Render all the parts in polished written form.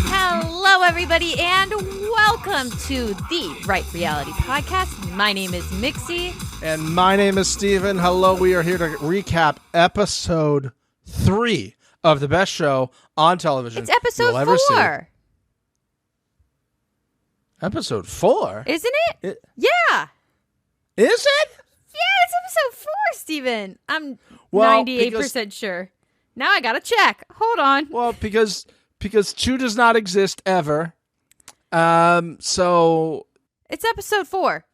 Hello, everybody, and welcome to the Right Reality Podcast. My name is Mixie. And my name is Steven. Hello, we are here to recap episode 3 of the best show on television. It's episode 4. Episode 4? Isn't it? Yeah. Is it? Yeah, it's episode 4, Steven. I'm Well, 98% sure. Now I gotta check. Hold on. Well, because 2 does not exist ever. So... It's episode 4.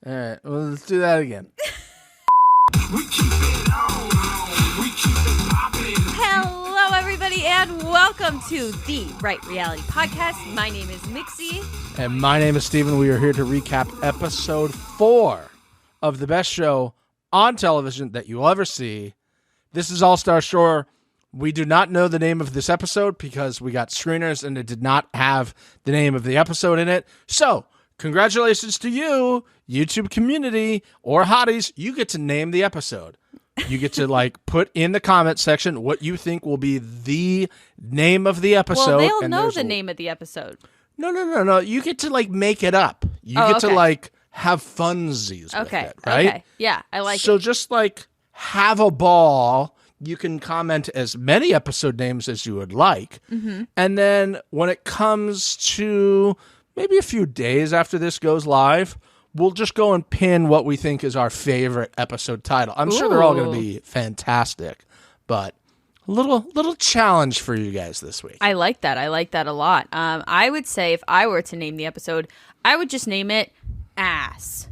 All right, well, let's do that again. Hello, everybody, and welcome to the Right Reality Podcast. My name is Mixie. And my name is Steven. We are here to recap episode 4 of the best show on television that you'll ever see. This is All-Star Shore. We do not know the name of this episode because we got screeners and it did not have the name of the episode in it. So, congratulations to you, YouTube community, or hotties. You get to name the episode. You get to put in the comment section what you think will be the name of the episode. Well, they'll know the name of the episode. No. You get to make it up. You get to have funsies with it, right? Okay. Yeah, I like it. So just have a ball. You can comment as many episode names as you would like. Mm-hmm. And then when it comes to maybe a few days after this goes live, we'll just go and pin what we think is our favorite episode title. I'm sure they're all going to be fantastic, but a little challenge for you guys this week. I like that. I like that a lot. I would say if I were to name the episode, I would just name it Ass.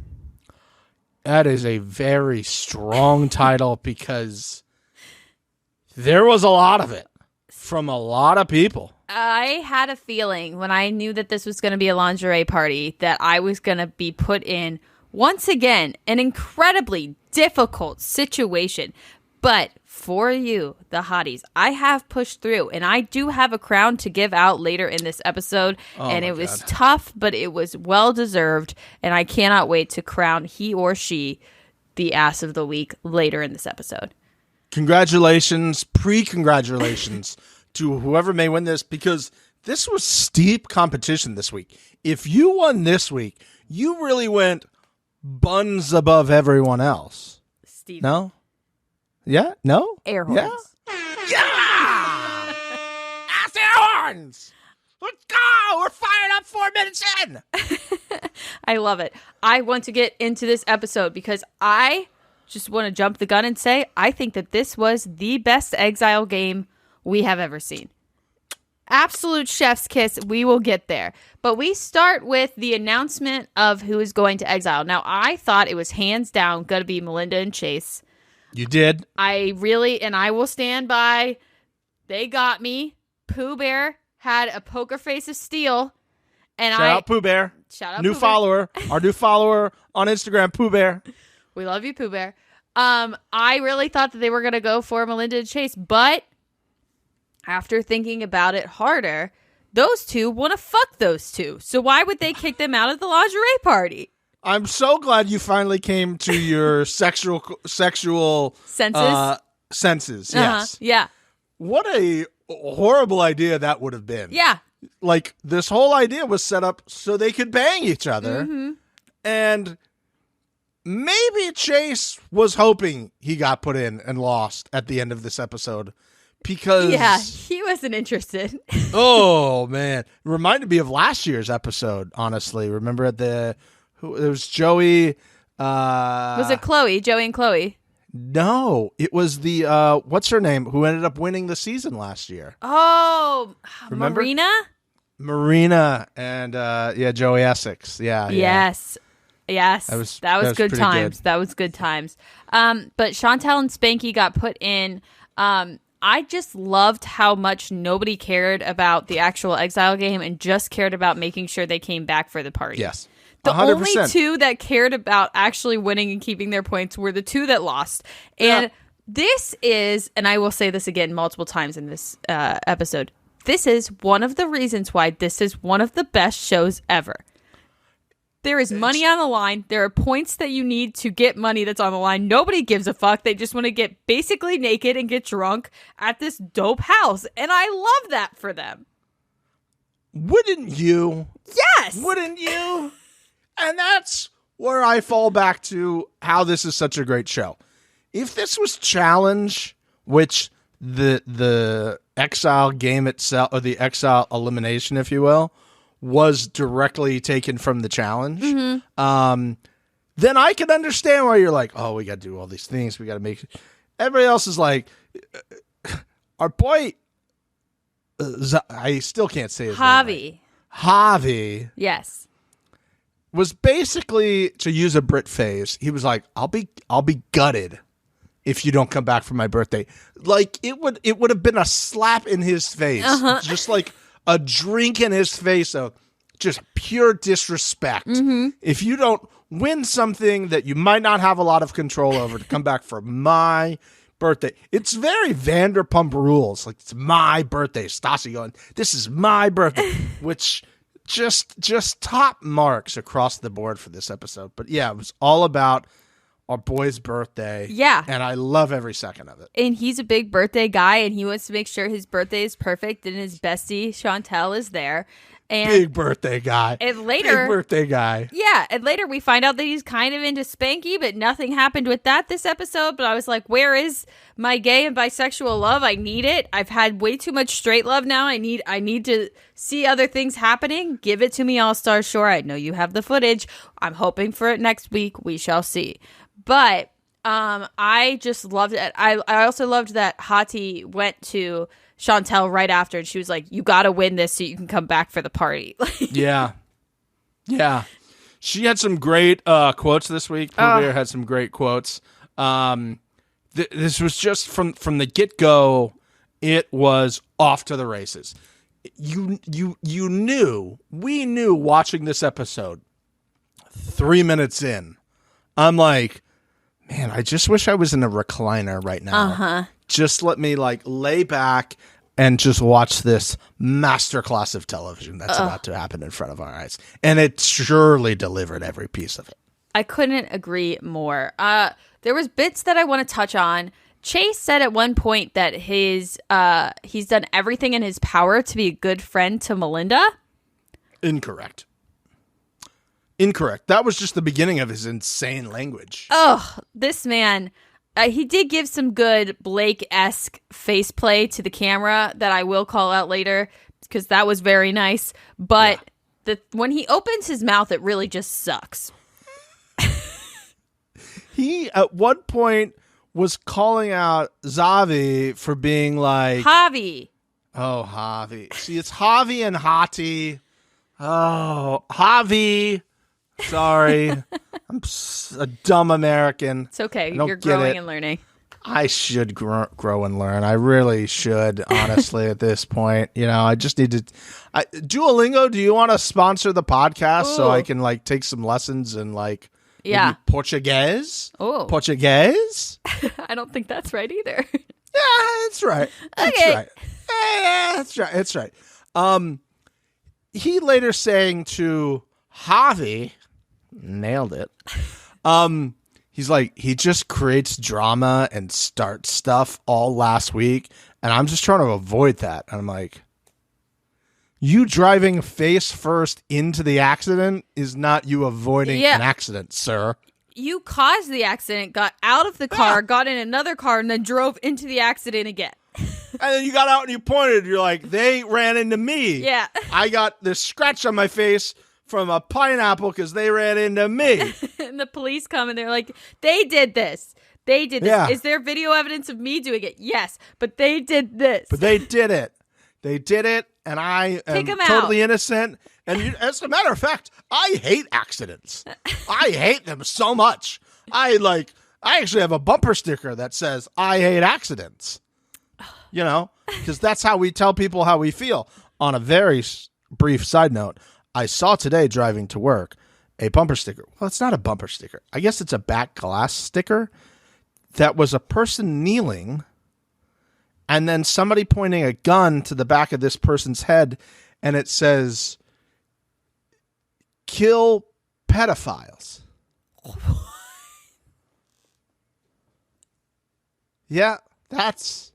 That is a very strong title because there was a lot of it from a lot of people. I had a feeling when I knew that this was going to be a lingerie party that I was going to be put in, once again, an incredibly difficult situation. But for you, the hotties, I have pushed through, and I do have a crown to give out later in this episode. And it was tough, but it was well-deserved, and I cannot wait to crown he or she the ass of the week later in this episode. Congratulations, pre-congratulations to whoever may win this, because this was steep competition this week. If you won this week, you really went buns above everyone else. Steve. No? Yeah? No? Air horns. Yeah! Ass air horns! Let's go! We're fired up 4 minutes in! I love it. I want to get into this episode because I just want to jump the gun and say I think that this was the best Exile game we have ever seen. Absolute chef's kiss. We will get there. But we start with the announcement of who is going to Exile. Now, I thought it was hands down going to be Melinda and Chase. You did? I will stand by. They got me. Pooh Bear had a poker face of steel. And Shout out Pooh Bear. Shout out new Pooh follower. Our new follower on Instagram, Pooh Bear. We love you, Pooh Bear. I really thought that they were going to go for Melinda and Chase, but after thinking about it harder, those two want to fuck those two. So why would they kick them out of the lingerie party? I'm so glad you finally came to your sexual senses. Senses, yes. Yeah. What a horrible idea that would have been. Yeah. This whole idea was set up so they could bang each other. Mm-hmm. And maybe Chase was hoping he got put in and lost at the end of this episode because... Yeah, he wasn't interested. Oh, man. It reminded me of last year's episode, honestly. Remember it was Joey... was it Chloe? Joey and Chloe? No, it was the... what's her name? Who ended up winning the season last year. Oh, remember? Marina and Joey Essex. Yeah. Yes. Yes, that was good times. Good. That was good times. But Chantel and Spanky got put in. I just loved how much nobody cared about the actual Exile game and just cared about making sure they came back for the party. Yes. 100%. The only two that cared about actually winning and keeping their points were the two that lost. And this is, and I will say this again multiple times in this episode, this is one of the reasons why this is one of the best shows ever. There is money on the line. There are points that you need to get money that's on the line. Nobody gives a fuck. They just want to get basically naked and get drunk at this dope house. And I love that for them. Wouldn't you? Yes. Wouldn't you? And that's where I fall back to how this is such a great show. If this was Challenge, which the Exile game itself, or the Exile elimination, if you will, was directly taken from the Challenge, then I can understand why you're like, oh, we got to do all these things. We got to make it. Everybody else is like, our boy, I still can't say his name. Javi. Javi. Yes. Was basically, to use a Brit phrase, he was like, I'll be gutted if you don't come back for my birthday. Like, it would have been a slap in his face. Just like a drink in his face of just pure disrespect. If you don't win something that you might not have a lot of control over to come back for my birthday. It's very Vanderpump Rules. Like, it's my birthday. Stassi going, this is my birthday, which just top marks across the board for this episode. But yeah, it was all about our boy's birthday. Yeah. And I love every second of it. And he's a big birthday guy, and he wants to make sure his birthday is perfect, and his bestie, Chantel, is there. And big birthday guy. And later, big birthday guy. Yeah, and later we find out that he's kind of into Spanky, but nothing happened with that this episode. But I was like, where is my gay and bisexual love? I need it. I've had way too much straight love now. I need to see other things happening. Give it to me, All Star Shore. I know you have the footage. I'm hoping for it next week. We shall see. But I just loved it. I also loved that Hati went to Chantel right after, and she was like, you got to win this so you can come back for the party. Yeah. She had some great quotes this week. Pooh had some great quotes. This was just from the get-go, it was off to the races. We knew watching this episode 3 minutes in. I'm like, man, I just wish I was in a recliner right now. Just let me lay back and just watch this masterclass of television that's about to happen in front of our eyes. And it surely delivered every piece of it. I couldn't agree more. There was bits that I want to touch on. Chase said at one point that he's done everything in his power to be a good friend to Melinda. Incorrect. That was just the beginning of his insane language. Oh, this man. He did give some good Blake-esque face play to the camera that I will call out later because that was very nice. But when he opens his mouth, it really just sucks. He, at one point, was calling out Zavi for being like... Javi. Oh, Javi. See, it's Javi and Hati. Oh, Javi. Sorry. I'm a dumb American. It's okay. You're growing and learning. I should grow and learn. I really should, honestly, at this point. I just need to... Duolingo, do you want to sponsor the podcast so I can, take some lessons in, maybe Portuguese? Oh. Portuguese? I don't think that's right either. Yeah, that's right. That's Okay. right. Yeah, that's right. That's right. He later saying to Javi... Nailed it. He's like, he just creates drama and starts stuff all last week, and I'm just trying to avoid that. And I'm like, you driving face first into the accident is not you avoiding an accident, sir. You caused the accident, got out of the car, got in another car, and then drove into the accident again. And then you got out and you pointed. You're like, they ran into me. Yeah. I got this scratch on my face from a pineapple because they ran into me. And the police come and they're like, they did this. They did this. Yeah. Is there video evidence of me doing it? Yes, but they did this. But they did it. They did it, and I am totally innocent. And as a matter of fact, I hate accidents. I hate them so much. I actually have a bumper sticker that says, I hate accidents. Because that's how we tell people how we feel. On a very brief side note, I saw today driving to work a bumper sticker. Well, it's not a bumper sticker. I guess it's a back glass sticker that was a person kneeling and then somebody pointing a gun to the back of this person's head, and it says, kill pedophiles. Yeah, that's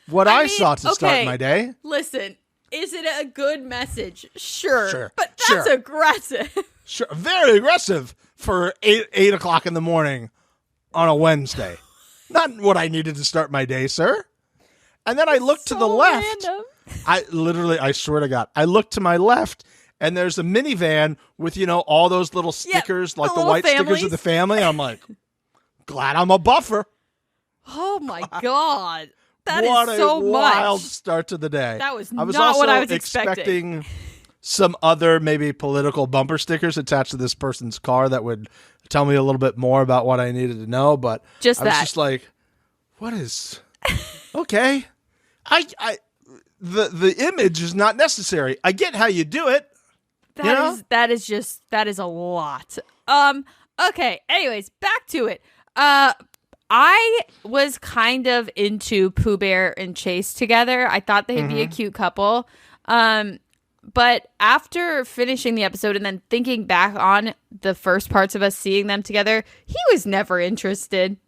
what I saw to start my day. Listen, is it a good message? Sure. But that's sure. aggressive. Sure, very aggressive for 8 o'clock in the morning on a Wednesday. Not what I needed to start my day, sir. And then I looked to the left. Random. I swear to God, I looked to my left, and there's a minivan with, all those little stickers, like the white stickers of the family. I'm like, glad I'm a buffer. Oh my God. That what is so a wild much. start to the day. That was I was not also what I was expecting. Some other maybe political bumper stickers attached to this person's car that would tell me a little bit more about what I needed to know. But I was just like, what is okay? The image is not necessary. I get how you do it. That is a lot. Okay. Anyways, back to it. I was kind of into Pooh Bear and Chase together. I thought they'd be a cute couple. But after finishing the episode and then thinking back on the first parts of us seeing them together, he was never interested.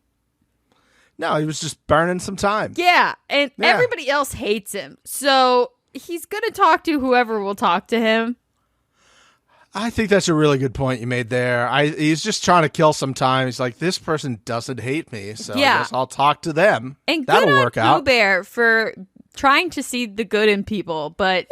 No, he was just burning some time. Yeah, and everybody else hates him. So he's going to talk to whoever will talk to him. I think that's a really good point you made there. He's just trying to kill some time. He's like, this person doesn't hate me, so I guess I'll talk to them. And that'll good on work out. Pooh Bear for trying to see the good in people, but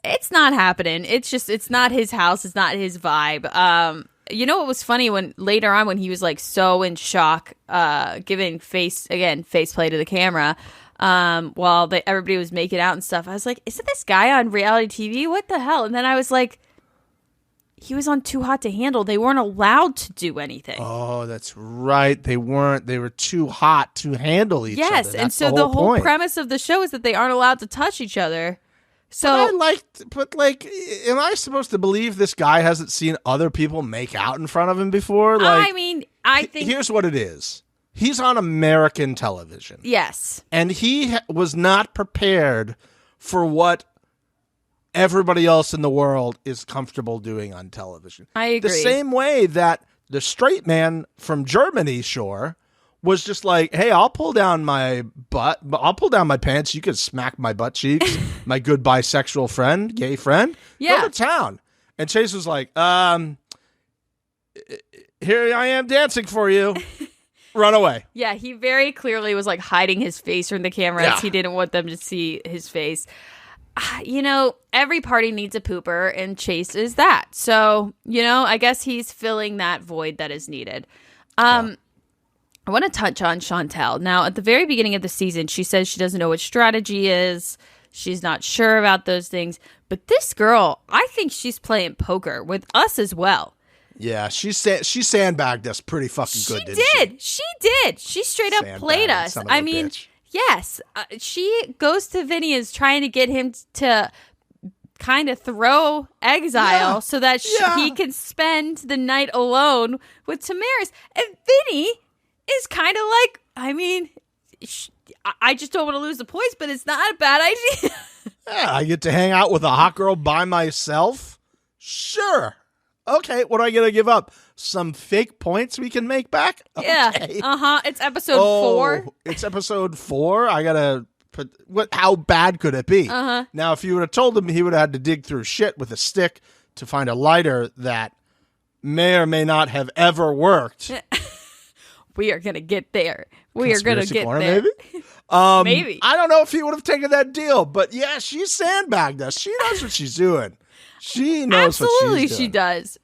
it's not happening. It's not his house. It's not his vibe. You know what was funny when later on when he was like so in shock, giving face play to the camera, while everybody was making out and stuff. I was like, isn't this guy on reality TV? What the hell? And then I was like, he was on Too Hot to Handle. They weren't allowed to do anything. Oh, that's right. They weren't. They were too hot to handle each other. Yes, and so the whole premise of the show is that they aren't allowed to touch each other. So am I supposed to believe this guy hasn't seen other people make out in front of him before? I mean, I think here's what it is. He's on American television. Yes. And he was not prepared for what everybody else in the world is comfortable doing on television. I agree. The same way that the straight man from Germany, was just like, hey, I'll pull down my butt. I'll pull down my pants. You can smack my butt cheeks. My good bisexual friend, gay friend. Yeah. Go to town. And Chase was like, here I am dancing for you. Run away. Yeah, he very clearly was like hiding his face from the cameras. He didn't want them to see his face. Every party needs a pooper, and Chase is that. So, I guess he's filling that void that is needed. I want to touch on Chantel. Now, at the very beginning of the season, she says she doesn't know what strategy is. She's not sure about those things. But this girl, I think she's playing poker with us as well. Yeah, she sandbagged us pretty fucking good, didn't she? She did. She straight up played us. I mean, yes. She goes to Vinny is trying to get him to kind of throw Exile so that he can spend the night alone with Tamaris. And Vinny is kind of like, I mean, I just don't want to lose the points, but it's not a bad idea. Yeah, I get to hang out with a hot girl by myself? Sure. Okay, what am I going to give up? Some fake points we can make back? Okay. Yeah, It's episode 4. It's episode 4? I got to put, how bad could it be? Now, if you would have told him he would have had to dig through shit with a stick to find a lighter that may or may not have ever worked. We are going to get there. We are going to get corner, there. Maybe? Maybe. I don't know if he would have taken that deal, but yeah, she sandbagged us. She knows what she's doing. She knows what she's doing. Absolutely, she does.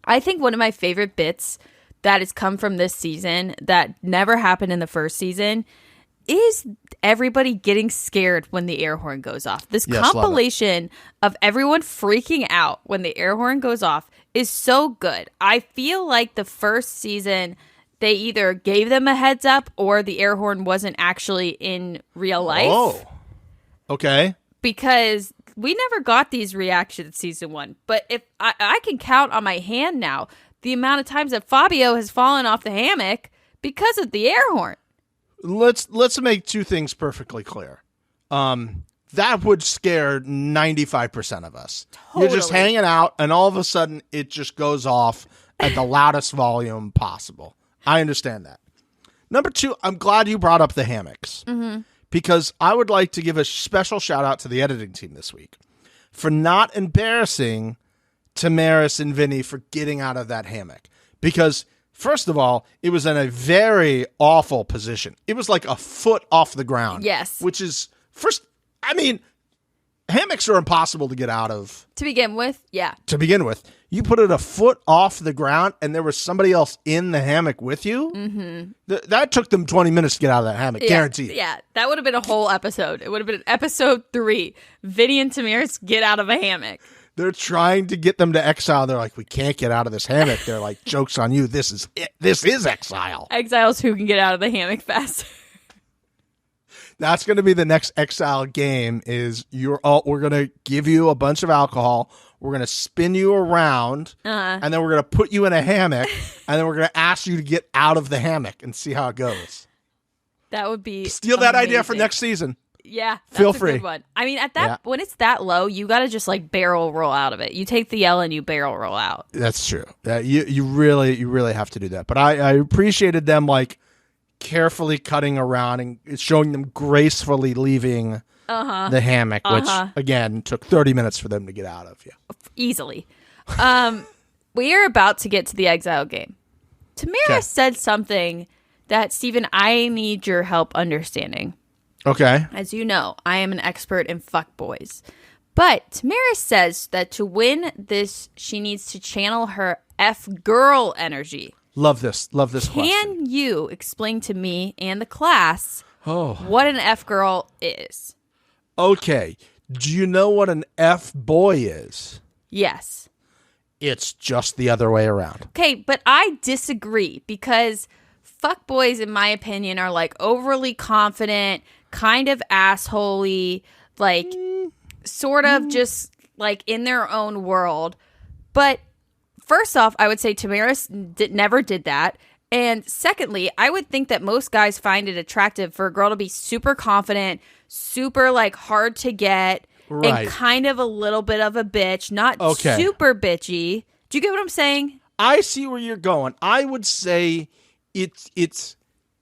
I think one of my favorite bits that has come from this season that never happened in the first season is everybody getting scared when the air horn goes off. This compilation of everyone freaking out when the air horn goes off is so good. I feel like the first season they either gave them a heads up or the air horn wasn't actually in real life. Oh, okay. Because we never got these reactions season 1. But if I can count on my hand now the amount of times that Fabio has fallen off the hammock because of the air horn. Let's make two things perfectly clear. that would scare 95% of us. You're just Totally. hanging out, and all of a sudden, it just goes off at the loudest volume possible. I understand that. Number 2, I'm glad you brought up the hammocks. Because I would like to give a special shout out to the editing team this week for not embarrassing Tamaris and Vinny for getting out of that hammock. Because, first of all, it was in a very awful position. It was like a foot off the ground. Yes. Which is, hammocks are impossible to get out of. To begin with, yeah. To begin with, you put it a foot off the ground and there was somebody else in the hammock with you. Mm-hmm. That took them 20 minutes to get out of that hammock, guaranteed. Yeah, that would have been a whole episode. It would have been episode 3. Vinny and Tamaris get out of a hammock. They're trying to get them to exile. They're like, we can't get out of this hammock. They're like, joke's on you. This is it. This is exile. Exiles who can get out of the hammock faster. That's going to be the next exile game. We're going to give you a bunch of alcohol. We're going to spin you around, and then we're going to put you in a hammock, and then we're going to ask you to get out of the hammock and see how it goes. That would be Steal that idea for amazing. next season. Yeah, that's Feel a free. good one. I mean, when it's that low, you got to just like barrel roll out of it. You take the L and you barrel roll out. That's true. You really have to do that. But I appreciated them like carefully cutting around and showing them gracefully leaving the hammock, which again took 30 minutes for them to get out of. Yeah, easily. We are about to get to the exile game. Tamara said something that, Steven, I need your help understanding. Okay. As you know, I am an expert in fuckboys. But Tamara says that to win this, she needs to channel her F-girl energy. Love this question. Can you explain to me and the class Oh. what an F-girl is? Okay. Do you know what an F-boy is? Yes. It's just the other way around. Okay, but I disagree because fuckboys, in my opinion, are like overly confident, kind of assholey, like sort of just like in their own world. But first off, I would say Tamaris never did that. And secondly, I would think that most guys find it attractive for a girl to be super confident, super like hard to get, Right. and kind of a little bit of a bitch, not Okay. super bitchy. Do you get what I'm saying? I see where you're going. I would say it's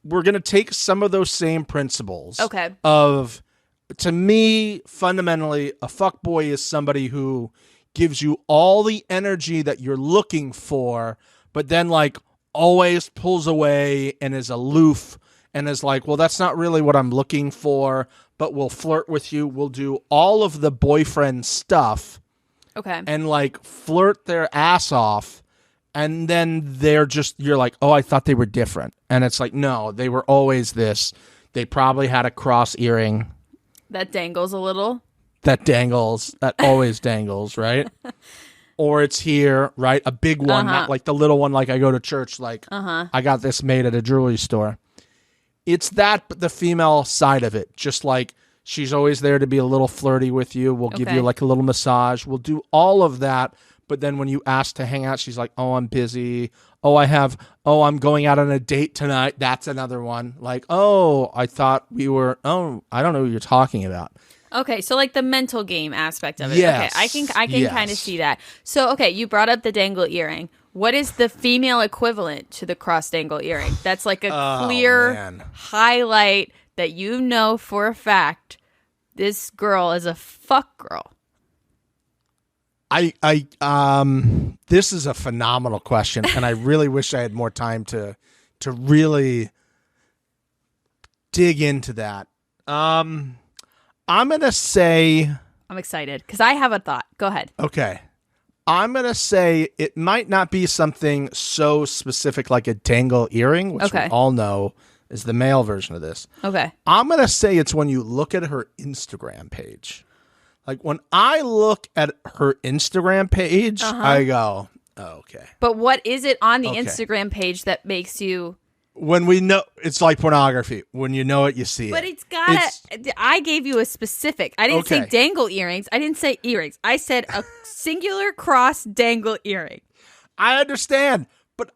we're going to take some of those same principles. Okay. To me, fundamentally, a fuckboy is somebody who gives you all the energy that you're looking for, but then like always pulls away and is aloof and is like, well, that's not really what I'm looking for, but we'll flirt with you. We'll do all of the boyfriend stuff Okay. and like flirt their ass off. And then you're like, oh, I thought they were different. And it's like, no, they were always this. They probably had a cross earring That dangles a little. that always dangles, right? Or it's here, right? A big one, not like the little one like I go to church, like I got this made at a jewelry store. It's that, but the female side of it. Just like she's always there to be a little flirty with you. We'll give Okay. you like a little massage. We'll do all of that. But then when you ask to hang out, she's like, oh, I'm busy. I'm going out on a date tonight. That's another one. Like, I thought I don't know what you're talking about. Okay, so like the mental game aspect of it. Yes. Okay, I can kind of see that. So, okay, you brought up the dangle earring. What is the female equivalent to the cross dangle earring? That's like a clear man. highlight that you know for a fact this girl is a fuck girl. This is a phenomenal question, and I really wish I had more time to really dig into that. I'm gonna say, I'm excited because I have a thought. Go ahead. okay, I'm gonna say it might not be something so specific like a dangle earring, which we Okay. all know is the male version of this. Okay. I'm gonna say it's when you look at her Instagram page. Like when I look at her Instagram page, I go, oh, okay. But what is it on the Okay. Instagram page that makes you... When we know, it's like pornography. When you know it, you see it. But it's gotta... I gave you a specific. I didn't say Okay. dangle earrings. I didn't say earrings. I said a singular cross dangle earring. I understand, but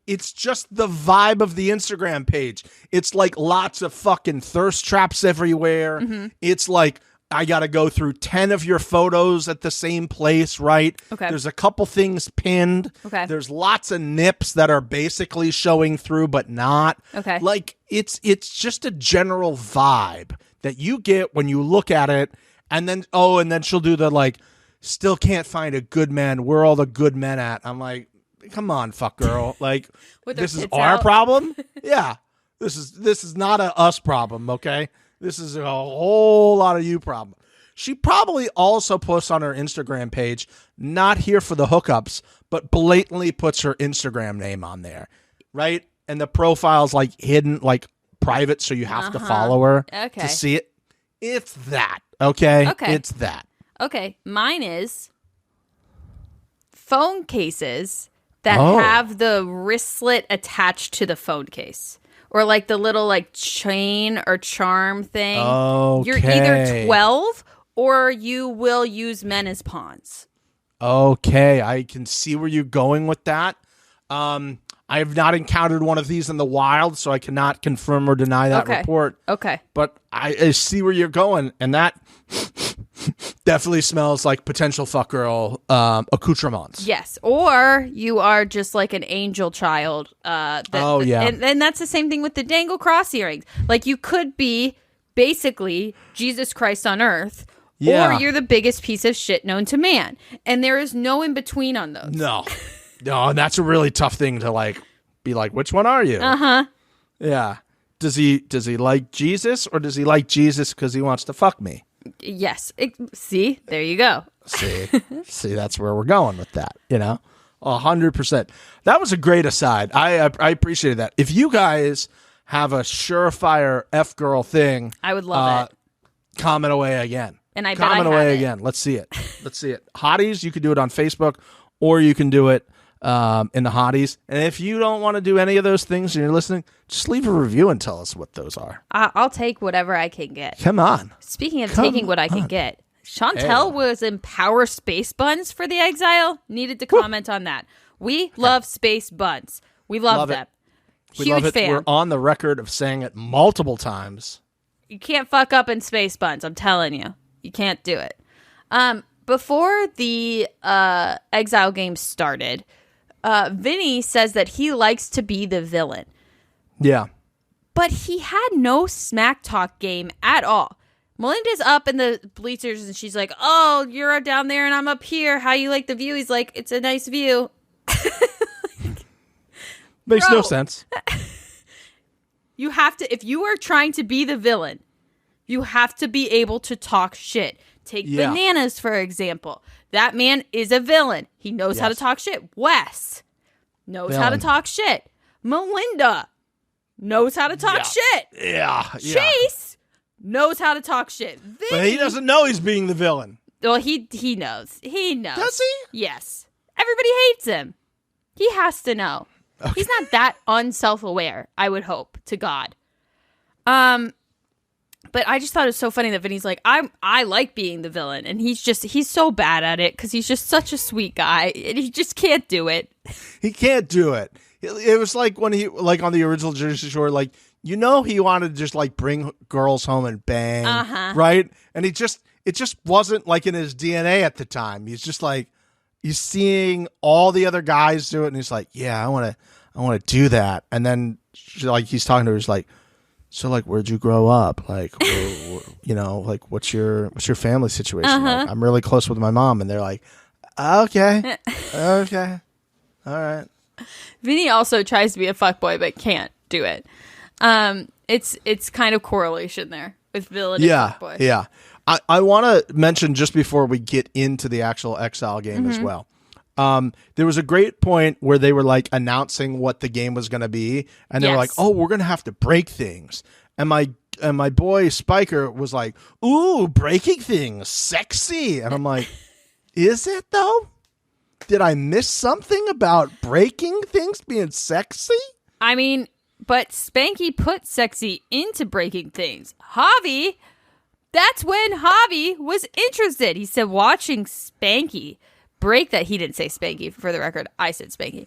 it's just the vibe of the Instagram page. It's like lots of fucking thirst traps everywhere. It's like I got to go through 10 of your photos at the same place, right? Okay. There's a couple things pinned. Okay. There's lots of nips that are basically showing through but not. Okay. Like it's just a general vibe that you get when you look at it, and then she'll do the like, still can't find a good man. Where are all the good men at? I'm like, come on, fuck girl. Like this is our problem? Yeah. This is not a us problem, okay? This is a whole lot of you problem. She probably also posts on her Instagram page, not here for the hookups, but blatantly puts her Instagram name on there, right? And the profile's like hidden, like private, so you have to follow her to see it. It's that, okay? Okay. It's that. Okay, mine is phone cases that have the wristlet attached to the phone case. Or like the little like chain or charm thing. Okay. You're either 12 or you will use men as pawns. Okay, I can see where you're going with that. I have not encountered one of these in the wild, so I cannot confirm or deny that report. Okay. But I see where you're going, and that definitely smells like potential fuck girl accoutrements. Yes, or you are just like an angel child. And that's the same thing with the dangle cross earrings. Like you could be basically Jesus Christ on earth, or you're the biggest piece of shit known to man, and there is no in between on those. No, and that's a really tough thing to like be like. Which one are you? Yeah. Does he like Jesus, or does he like Jesus because he wants to fuck me? Yes. See, there you go. See, that's where we're going with that, 100%. That was a great aside. I appreciated that. If you guys have a surefire F girl thing, I would love it. Comment away again. And I comment bet away again. Let's see it. Hotties, you can do it on Facebook, or you can do it in the hotties. And if you don't want to do any of those things and you're listening, just leave a review and tell us what those are. I'll take whatever I can get. Come on. Speaking of taking what I can get, Chantel was in Power Space Buns for the Exile. Needed to comment on that. We love Space Buns. We love them. We Huge love it. fan. We're on the record of saying it multiple times. You can't fuck up in Space Buns. I'm telling you. You can't do it. Before the Exile game started, Vinny says that he likes to be the villain. Yeah. But he had no smack talk game at all. Melinda's up in the bleachers and she's like, oh, you're down there and I'm up here. How you like the view? He's like, it's a nice view. Makes no sense. You have to, if you are trying to be the villain, you have to be able to talk shit. Take Bananas, for example. That man is a villain. He knows how to talk shit. Wes knows how to talk shit. Melinda knows how to talk shit. Yeah. Chase knows how to talk shit. Vinny, but he doesn't know he's being the villain. Well, he knows. He knows. Does he? Yes. Everybody hates him. He has to know. Okay. He's not that unself-aware, I would hope, to God. But I just thought it was so funny that Vinny's like, I like being the villain. And he's so bad at it because he's just such a sweet guy. And he just can't do it. He can't do it. It was like when he, like on the original Jersey Shore, like, he wanted to just like bring girls home and bang. Right? And it just wasn't like in his DNA at the time. He's just like, he's seeing all the other guys do it. And he's like, yeah, I want to do that. And then like, he's talking to her, he's like, so like, where'd you grow up? Like, like what's your family situation? Like, I'm really close with my mom. And they're like, okay, all right. Vinny also tries to be a fuckboy, but can't do it. It's kind of correlation there with villain and fuckboy. Yeah. I want to mention just before we get into the actual Exile game as well. There was a great point where they were like announcing what the game was going to be, and they were like, "Oh, we're going to have to break things." And my boy Spiker was like, "Ooh, breaking things, sexy." And I'm like, "Is it though? Did I miss something about breaking things being sexy?" I mean, but Spanky put sexy into breaking things. Javi, that's when Javi was interested. He said watching Spanky break that. He didn't say Spanky, for the record. I said Spanky.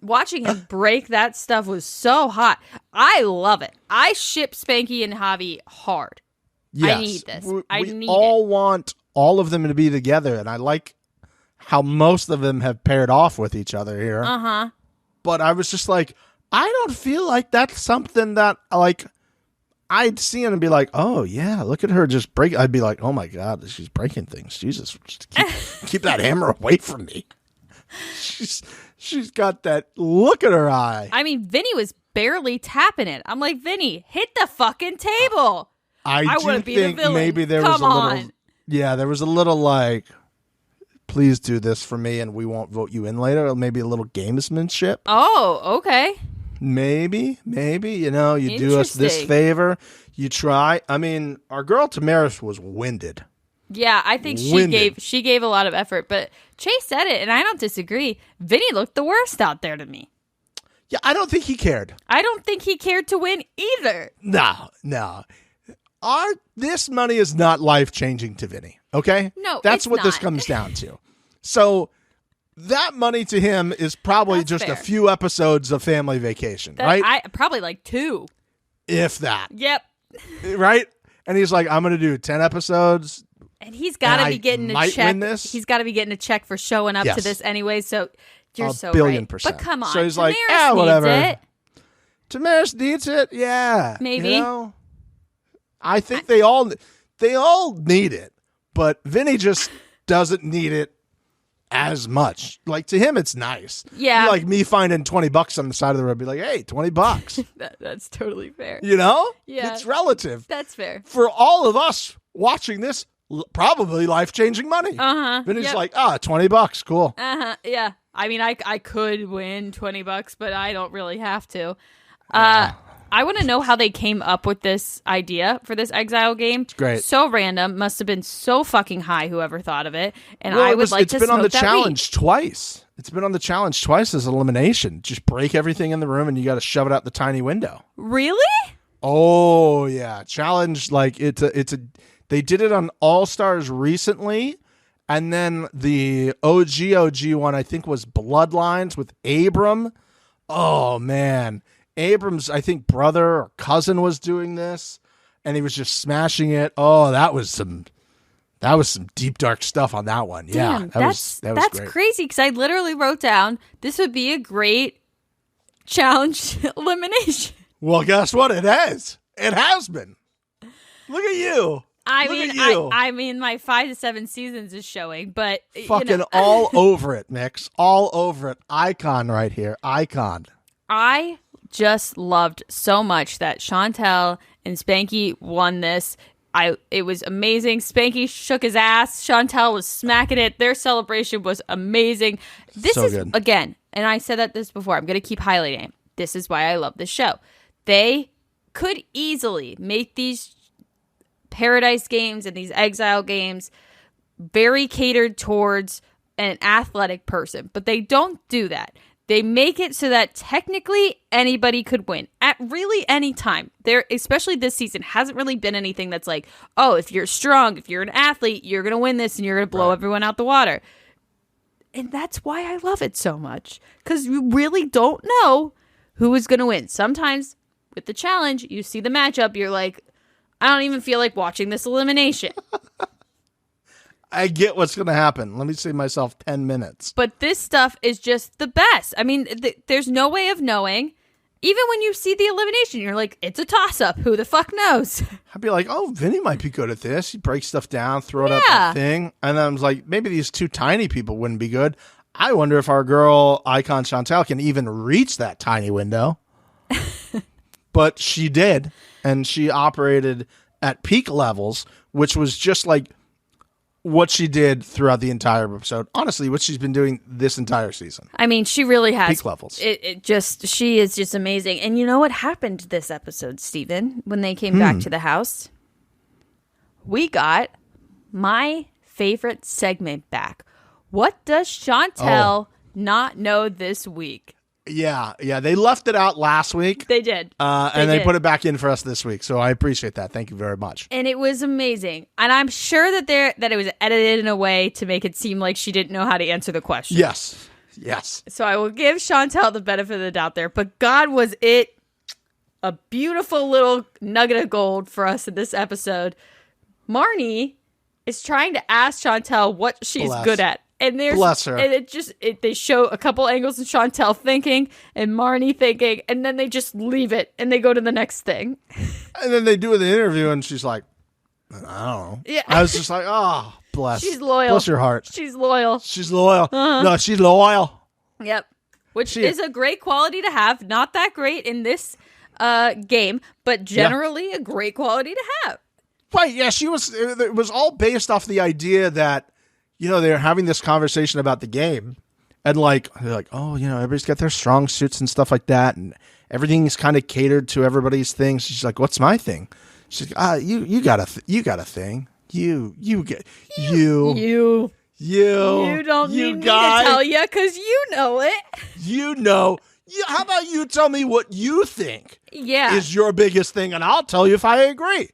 Watching him break that stuff was so hot. I love it. I ship Spanky and Javi hard. Yes. I need this. We I need all want all of them to be together, and I like how most of them have paired off with each other here. Uh-huh. But I was just like, I don't feel like that's something that, like, I'd see it and be like, oh, yeah, look at her just break. I'd be like, oh, my God, she's breaking things. Jesus, just keep that hammer away from me. She's got that look in her eye. I mean, Vinny was barely tapping it. I'm like, Vinny, hit the fucking table. I want to do be the think villain. maybe there Come was a on. little, yeah, there was a little like, please do this for me and we won't vote you in later. Or maybe a little gamesmanship. Oh, okay. Maybe, you know, you do us this Interesting. favor, you try. I mean, our girl Tamaris was winded. Yeah, I think Winded. she gave a lot of effort, but Chase said it, and I don't disagree. Vinny looked the worst out there to me. Yeah, I don't think he cared. I don't think he cared to win either. No. This money is not life-changing to Vinny, okay? No, That's it's what this not. comes down to. So that money to him is probably That's just fair. a few episodes of Family Vacation, right? I probably like 2. If that, Yep. right? And he's like, I'm going to do 10 episodes. And he's got to And be I getting a might check. win this. He's got to be getting a check for showing up to Yes. this anyway. So you're A so billion right. percent. But come on, So he's like, Tamaris whatever. needs it. Tamaris needs it. Yeah. Maybe. You know? I think they all need it, but Vinny just doesn't need it as much. Like, to him, it's nice. Yeah. Like me finding $20 on the side of the road, be like, hey, $20. That's totally fair. You know? Yeah. It's relative. That's fair. For all of us watching this, probably life-changing money. Uh-huh. Vinny's Yep. like, $20, cool. Uh-huh. Yeah. I mean, I could win $20, but I don't really have to. I want to know how they came up with this idea for this Exile game. It's great. So random. Must have been so fucking high, whoever thought of it. And Well, I would like it's to been on the smoke that weed. challenge twice. It's been on the challenge twice as elimination. Just break everything in the room and you got to shove it out the tiny window. Really? Oh yeah, challenge, like it's a they did it on All Stars recently, and then the OG one I think was Bloodlines with Abram. Oh man, Abram's I think brother or cousin was doing this, and he was just smashing it. Oh, that was some deep dark stuff on that one. Yeah, Damn, that was that's great. crazy because I literally wrote down this would be a great challenge elimination. Well, guess what? It has. It has been. Look at you. I Look mean, at you. I mean, my 5 to 7 seasons is showing, but Fucking you know, all over it, Mix. All over it. Icon right here. Icon. I just loved so much that Chantel and Spanky won this. It was amazing. Spanky shook his ass. Chantel was smacking it. Their celebration was amazing. This So is good. again, and I said that this before. I'm going to keep highlighting it. This is why I love this show. They could easily make these Paradise games and these Exile games very catered towards an athletic person, but they don't do that. They make it so that technically anybody could win at really any time. There, especially this season, hasn't really been anything that's like, oh, if you're strong, if you're an athlete, you're going to win this and you're going to blow everyone out the water. And that's why I love it so much, because you really don't know who is going to win. Sometimes with the challenge, you see the matchup, you're like, I don't even feel like watching this elimination. I get what's going to happen. Let me save myself 10 minutes. But this stuff is just the best. I mean, there's no way of knowing. Even when you see the elimination, you're like, it's a toss-up. Who the fuck knows? I'd be like, oh, Vinny might be good at this. He breaks stuff down, throw it up Yeah. that thing. And then I was like, maybe these two tiny people wouldn't be good. I wonder if our girl, Icon Chantel, can even reach that tiny window. But she did. And she operated at peak levels, which was just like what she did throughout the entire episode. Honestly, what she's been doing this entire season. I mean, she really has. Peak levels. She is just amazing. And you know what happened this episode, Steven, when they came back to the house? We got my favorite segment back. What does Chantel not know this week? Yeah. They left it out last week. They did. And they did. put it back in for us this week. So I appreciate that. Thank you very much. And it was amazing. And I'm sure that it was edited in a way to make it seem like she didn't know how to answer the question. Yes. So I will give Chantel the benefit of the doubt there. But God, was it a beautiful little nugget of gold for us in this episode. Marnie is trying to ask Chantel what she's good at. And Bless her. And they show a couple angles of Chantel thinking and Marnie thinking, and then they just leave it and they go to the next thing. And then they do the interview and she's like, I don't know. Yeah. I was just like, oh, bless. She's loyal. Bless your heart. She's loyal. She's loyal. Uh-huh. No, she's loyal. Yep. Which is a great quality to have. Not that great in this game, but generally a great quality to have. Right, yeah, it was all based off the idea that, they were having this conversation about the game, and they're like, oh, everybody's got their strong suits and stuff like that, and everything's kind of catered to everybody's things. She's like, what's my thing? She's like, you got a thing. You don't need me to tell you because you know it. How about you tell me what you think is your biggest thing, and I'll tell you if I agree.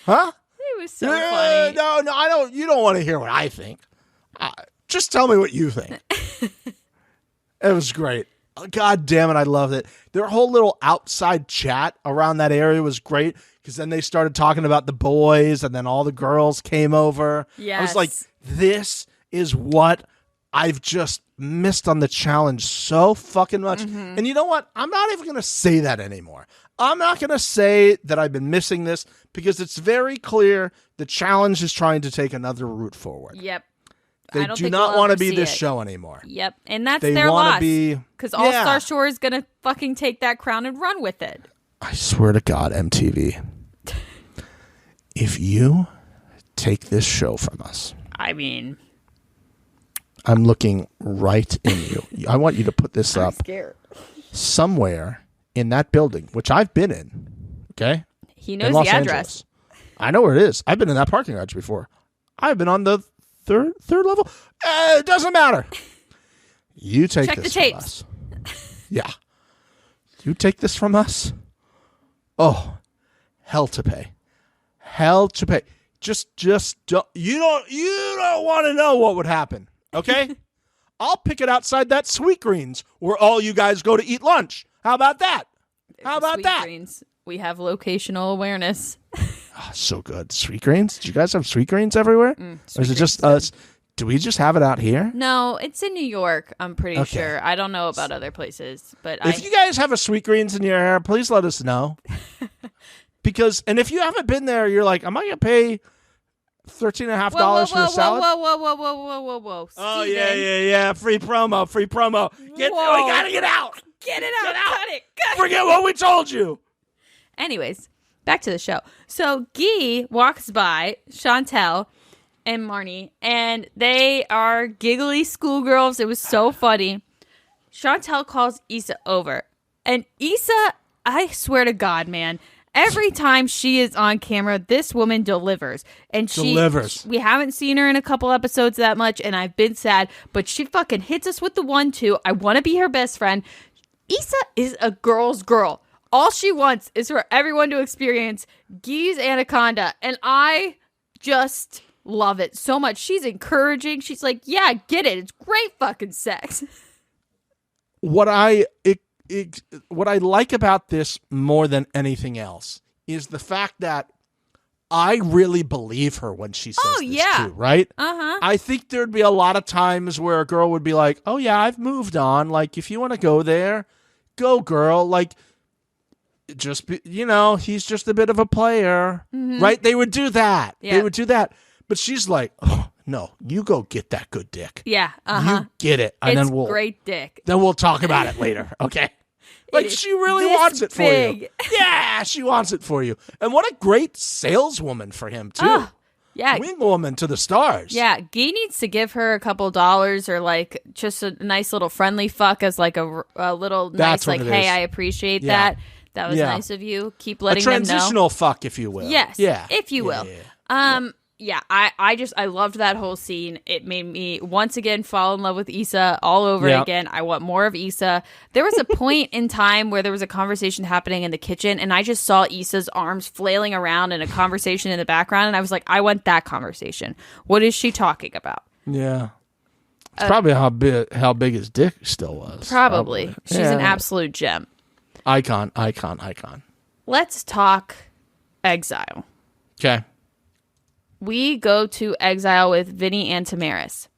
Huh? It was so funny. No, I don't. You don't want to hear what I think. Just tell me what you think. It was great. God damn it, I loved it. Their whole little outside chat around that area was great because then they started talking about the boys, and then all the girls came over. Yes. I was like, this is what I've just missed on the challenge so fucking much. And you know what? I'm not even going to say that anymore. I'm not going to say that I've been missing this because it's very clear the challenge is trying to take another route forward. Yep. They do not want to be this show anymore. Yep. And that's their loss. Because All Star Shore is going to fucking take that crown and run with it. I swear to God, MTV, if you take this show from us. I mean, I'm looking right in you. I want you to put this I'm up scared. Somewhere in that building, which I've been in. Okay. He knows the address. Angeles. I know where it is. I've been in that parking garage before. I've been on the third level. It doesn't matter. You take this from us. Yeah. You take this from us. Oh, hell to pay. Hell to pay. Just don't, you don't want to know what would happen. Okay? I'll pick it outside that Sweetgreens where all you guys go to eat lunch. How about that? How about that? Greens. We have locational awareness. Oh, so good. Sweetgreens? Do you guys have Sweetgreens everywhere? Or is it just us? Do we just have it out here? No, it's in New York, I'm pretty sure. I don't know about other places. But if you guys have a Sweetgreens in your area, please let us know. And if you haven't been there, you're like, am I going to pay $13.50 for a salad? Whoa. Oh, yeah. Free promo. We got to get out. Get it out. Cut it. Forget what we told you. Anyways, back to the show. So Guy walks by Chantel and Marnie, and they are giggly schoolgirls. It was so funny. Chantel calls Issa over. And Issa, I swear to God, man, every time she is on camera, this woman delivers. And she delivers. We haven't seen her in a couple episodes that much, and I've been sad, but she fucking hits us with the 1-2. I want to be her best friend. Issa is a girl's girl. All she wants is for everyone to experience Guy's Anaconda, and I just love it so much. She's encouraging. She's like, yeah, get it. It's great fucking sex. What I like about this more than anything else is the fact that I really believe her when she says this too, right? Uh-huh. I think there'd be a lot of times where a girl would be like, oh yeah, I've moved on. Like, if you want to go there, go girl. Like, just be, he's just a bit of a player, right? They would do that. Yeah. They would do that. But she's like, oh, no, you go get that good dick. Yeah. Uh-huh. You get it. And it's then great dick. Then we'll talk about it later. Okay. Like, she really wants it for you. Yeah, she wants it for you. And what a great saleswoman for him, too. Oh, yeah. Wingwoman to the stars. Yeah, Guy needs to give her a couple dollars or, like, just a nice little friendly fuck as, like, a little nice, like, hey, I appreciate that. That was nice of you. Keep letting them know. A transitional fuck, if you will. Yes. Yeah. If you will. Yeah, I loved that whole scene. It made me once again fall in love with Issa all over again. I want more of Issa. There was a point in time where there was a conversation happening in the kitchen, and I just saw Issa's arms flailing around in a conversation in the background, and I was like, I want that conversation. What is she talking about? Yeah. It's probably how big his dick still was. Probably. She's an absolute gem. Icon. Let's talk Exile. Okay. We go to exile with Vinny and Tamaris.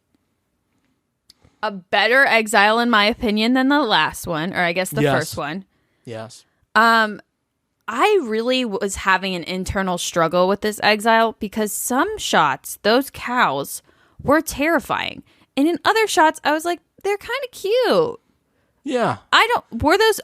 A better exile, in my opinion, than the last one, or I guess the first one. Yes. I really was having an internal struggle with this exile because some shots, those cows, were terrifying. And in other shots, I was like, they're kind of cute. Yeah.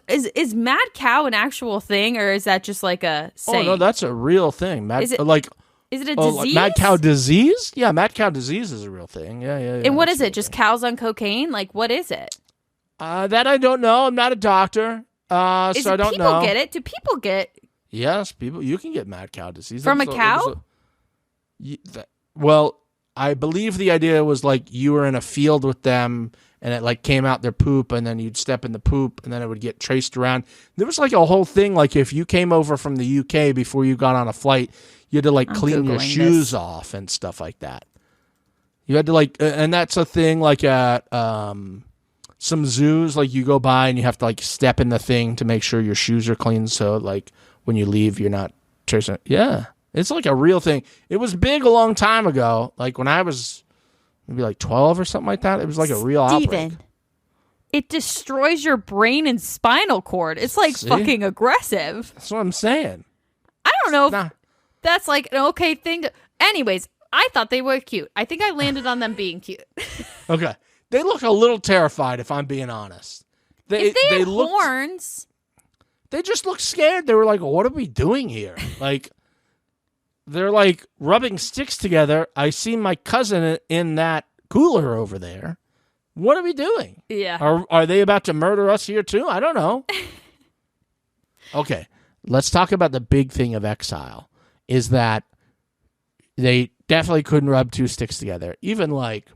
Is mad cow an actual thing, or is that just like a saying? Oh, no, that's a real thing. Is it a disease? Like mad cow disease? Yeah, mad cow disease is a real thing. Yeah. And what is it? Just cows on cocaine? Like, what is it? That I don't know. I'm not a doctor, so I don't know. People get it? Do people get? Yes, people. You can get mad cow disease From a cow? Well, I believe the idea was like you were in a field with them, and it like came out their poop, and then you'd step in the poop, and then it would get traced around. There was like a whole thing. Like if you came over from the UK before you got on a flight, you had to like clean your shoes off and stuff like that. You had to like, and that's a thing like at some zoos. Like you go by and you have to like step in the thing to make sure your shoes are clean. So like when you leave, you're not tracing. Yeah, it's like a real thing. It was big a long time ago. Like when I was maybe like 12 or something like that. It was like a real outbreak. It destroys your brain and spinal cord. It's like fucking aggressive. That's what I'm saying. I don't know if that's like an okay thing. Anyways, I thought they were cute. I think I landed on them being cute. Okay. They look a little terrified, if I'm being honest. If they had horns. They just look scared. They were like, what are we doing here? Like, they're like rubbing sticks together. I see my cousin in that cooler over there. What are we doing? Yeah. Are they about to murder us here too? I don't know. Okay. Let's talk about the big thing of exile is that they definitely couldn't rub two sticks together. Even like,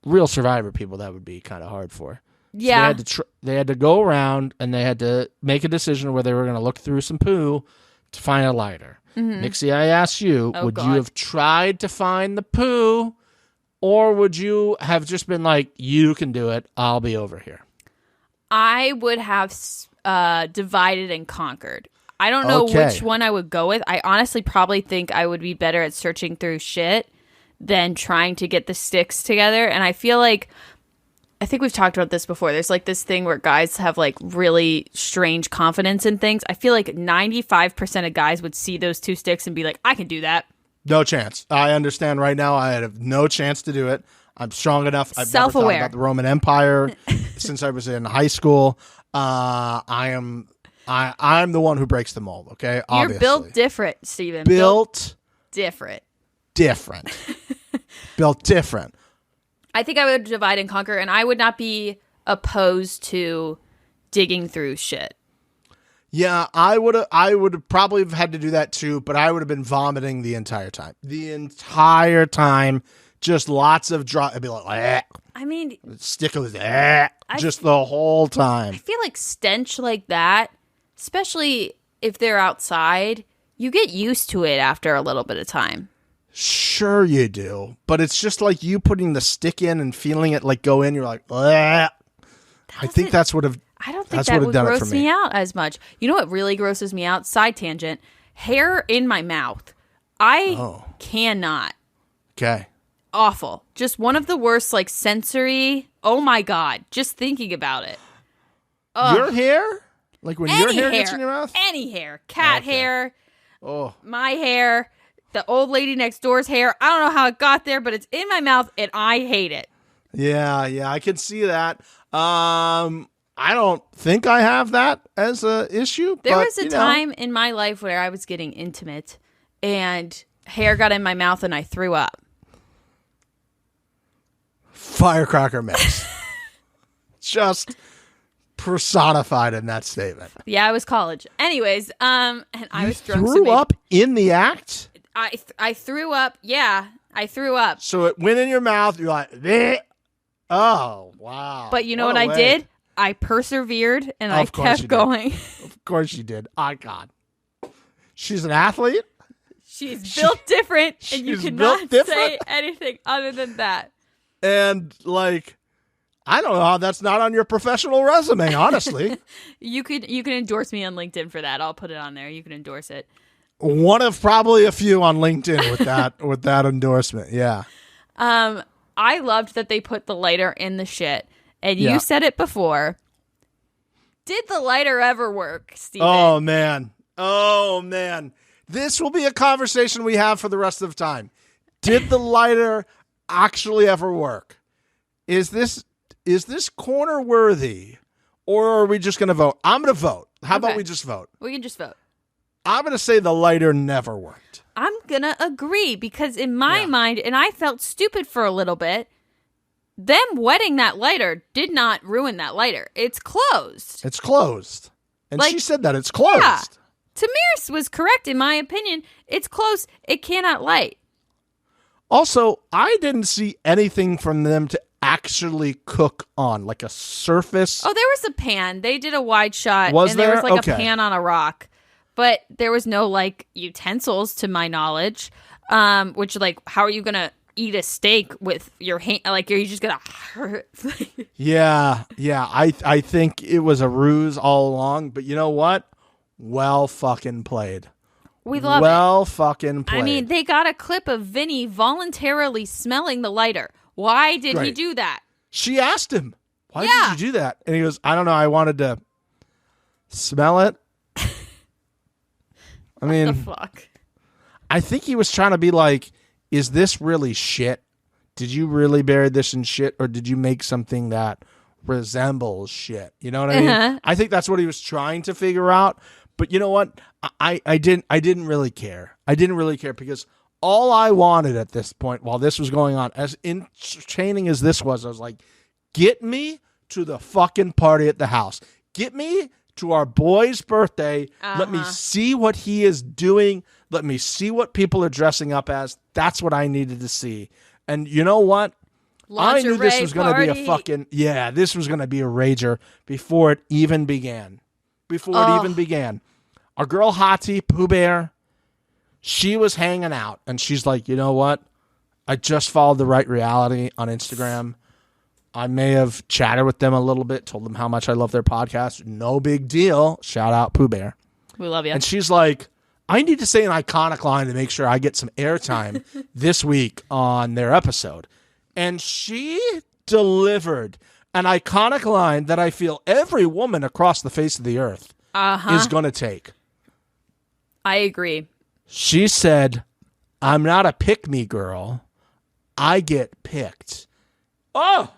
real Survivor people, that would be kind of hard for. Yeah. So they had to go around and they had to make a decision where they were going to look through some poo to find a lighter. Mm-hmm. Nixie, I asked you, would you have tried to find the poo, or would you have just been like, you can do it, I'll be over here? I would have divided and conquered. I don't know which one I would go with. I honestly probably think I would be better at searching through shit than trying to get the sticks together. And I feel like, I think we've talked about this before. There's like this thing where guys have like really strange confidence in things. I feel like 95% of guys would see those two sticks and be like, I can do that. No chance. I understand right now. I have no chance to do it. I'm strong enough. I've Self-aware. never thought about the Roman Empire since I was in high school. I'm the one who breaks the mold. Okay, obviously. You're built different, Steven. Built different. Built different. I think I would divide and conquer, and I would not be opposed to digging through shit. Yeah, I would probably have had to do that too, but I would have been vomiting the entire time. Just lots of drop. I'd be like, eh. I mean, stick with just the whole time. I feel like stench like that, especially if they're outside, you get used to it after a little bit of time. Sure you do, but it's just like you putting the stick in and feeling it like go in. You're like, I think that's what have. I don't think that would gross me out as much. You know what really grosses me out? Side tangent. Hair in my mouth. I cannot. Okay. Awful. Just one of the worst, like, sensory. Oh my God. Just thinking about it. Ugh. Your hair? Like when your hair gets in your mouth? Any hair. Cat hair. Oh. My hair. The old lady next door's hair. I don't know how it got there, but it's in my mouth and I hate it. Yeah, I can see that. I don't think I have that as a issue. There was a time in my life where I was getting intimate and hair got in my mouth and I threw up. Firecracker mix. Just personified in that statement. Yeah, it was college. Anyways, and I was drunk. Threw up in the act? I threw up. Yeah, I threw up. So it went in your mouth. You're like, bleh. Oh, wow. But you know what I did? I persevered and I kept going. Of course you did. God. She's an athlete? She's built different, and you cannot say anything other than that. And, like, I don't know how that's not on your professional resume, honestly. You can endorse me on LinkedIn for that. I'll put it on there. You can endorse it. One of probably a few on LinkedIn with that endorsement. Yeah. I loved that they put the lighter in the shit. And Yeah. you said it before. Did the lighter ever work, Steven? Oh, man. This will be a conversation we have for the rest of the time. Did the lighter actually ever work? Is this corner worthy, or are we just going to vote? I'm going to vote. How about we just vote? We can just vote. I'm going to say the lighter never worked. I'm going to agree because in my mind, and I felt stupid for a little bit, them wetting that lighter did not ruin that lighter. It's closed. It's closed. And Like, she said that it's closed. Yeah. Tamiris was correct in my opinion. It's closed. It cannot light. Also, I didn't see anything from them to actually cook on, like a surface. Oh, there was a pan. They did a wide shot. Was and there was there? like Okay. a pan on a rock. But there was no like utensils to my knowledge. Which like how are you gonna eat a steak with your hand? Like are you just gonna Yeah. I think it was a ruse all along, but you know what? Well fucking played. We love it. Well fucking played. I mean, they got a clip of Vinny voluntarily smelling the lighter. Why did he Right. do that? She asked him, why Yeah. did you do that? And he goes, I don't know. I wanted to smell it. I mean, The fuck? I think he was trying to be like, is this really shit? Did you really bury this in shit, or did you make something that resembles shit? You know what I mean? Uh-huh. I think that's what he was trying to figure out. But you know what? I didn't really care. I didn't really care because all I wanted at this point while this was going on, as entertaining as this was, I was like, get me to the fucking party at the house. Get me to our boy's birthday. Let me see what he is doing. Let me see what people are dressing up as. That's what I needed to see. And you know what? I knew this was going to be a fucking, this was going to be a rager before it even began. Our girl Hati, Pooh Bear, she was hanging out, and she's like, you know what? I just followed the right reality on Instagram. I may have chatted with them a little bit, told them how much I love their podcast. No big deal. Shout out Pooh Bear. We love you. And she's like, I need to say an iconic line to make sure I get some airtime this week on their episode. And she delivered an iconic line that I feel every woman across the face of the earth is going to take. I agree. She said, I'm not a pick-me girl. I get picked. Oh!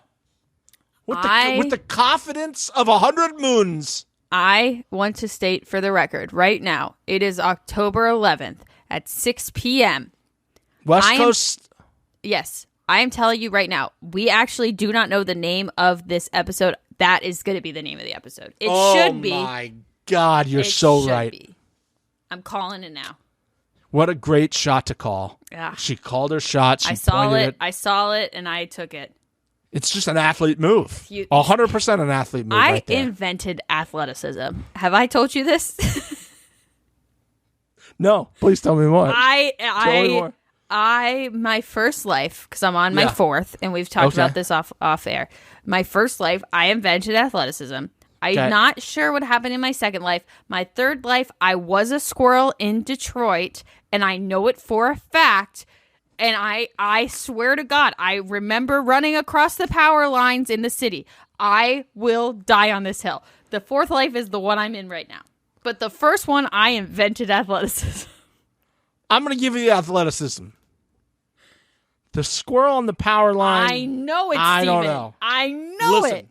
With the confidence of 100 moons. I want to state for the record right now, it is October 11th at 6 p.m. West Coast. Yes, I am telling you right now, we actually do not know the name of this episode. That is going to be the name of the episode. It should be. Oh my God, you're so right. Be. I'm calling it now. What a great shot to call. Yeah. She called her shot. She I saw pointed it. I saw it and I took it. It's just an athlete move. 100% an athlete move right there. I invented athleticism. Have I told you this? No, please tell me more. Tell me more. My first life, because I'm on my fourth, and we've talked about this off air. My first life, I invented athleticism. I'm not sure what happened in my second life. My third life, I was a squirrel in Detroit, and I know it for a fact. And I swear to God, I remember running across the power lines in the city. I will die on this hill. The fourth life is the one I'm in right now. But the first one, I invented athleticism. I'm going to give you the athleticism. The squirrel on the power line. I know it, I Steven. don't know. I know Listen, it.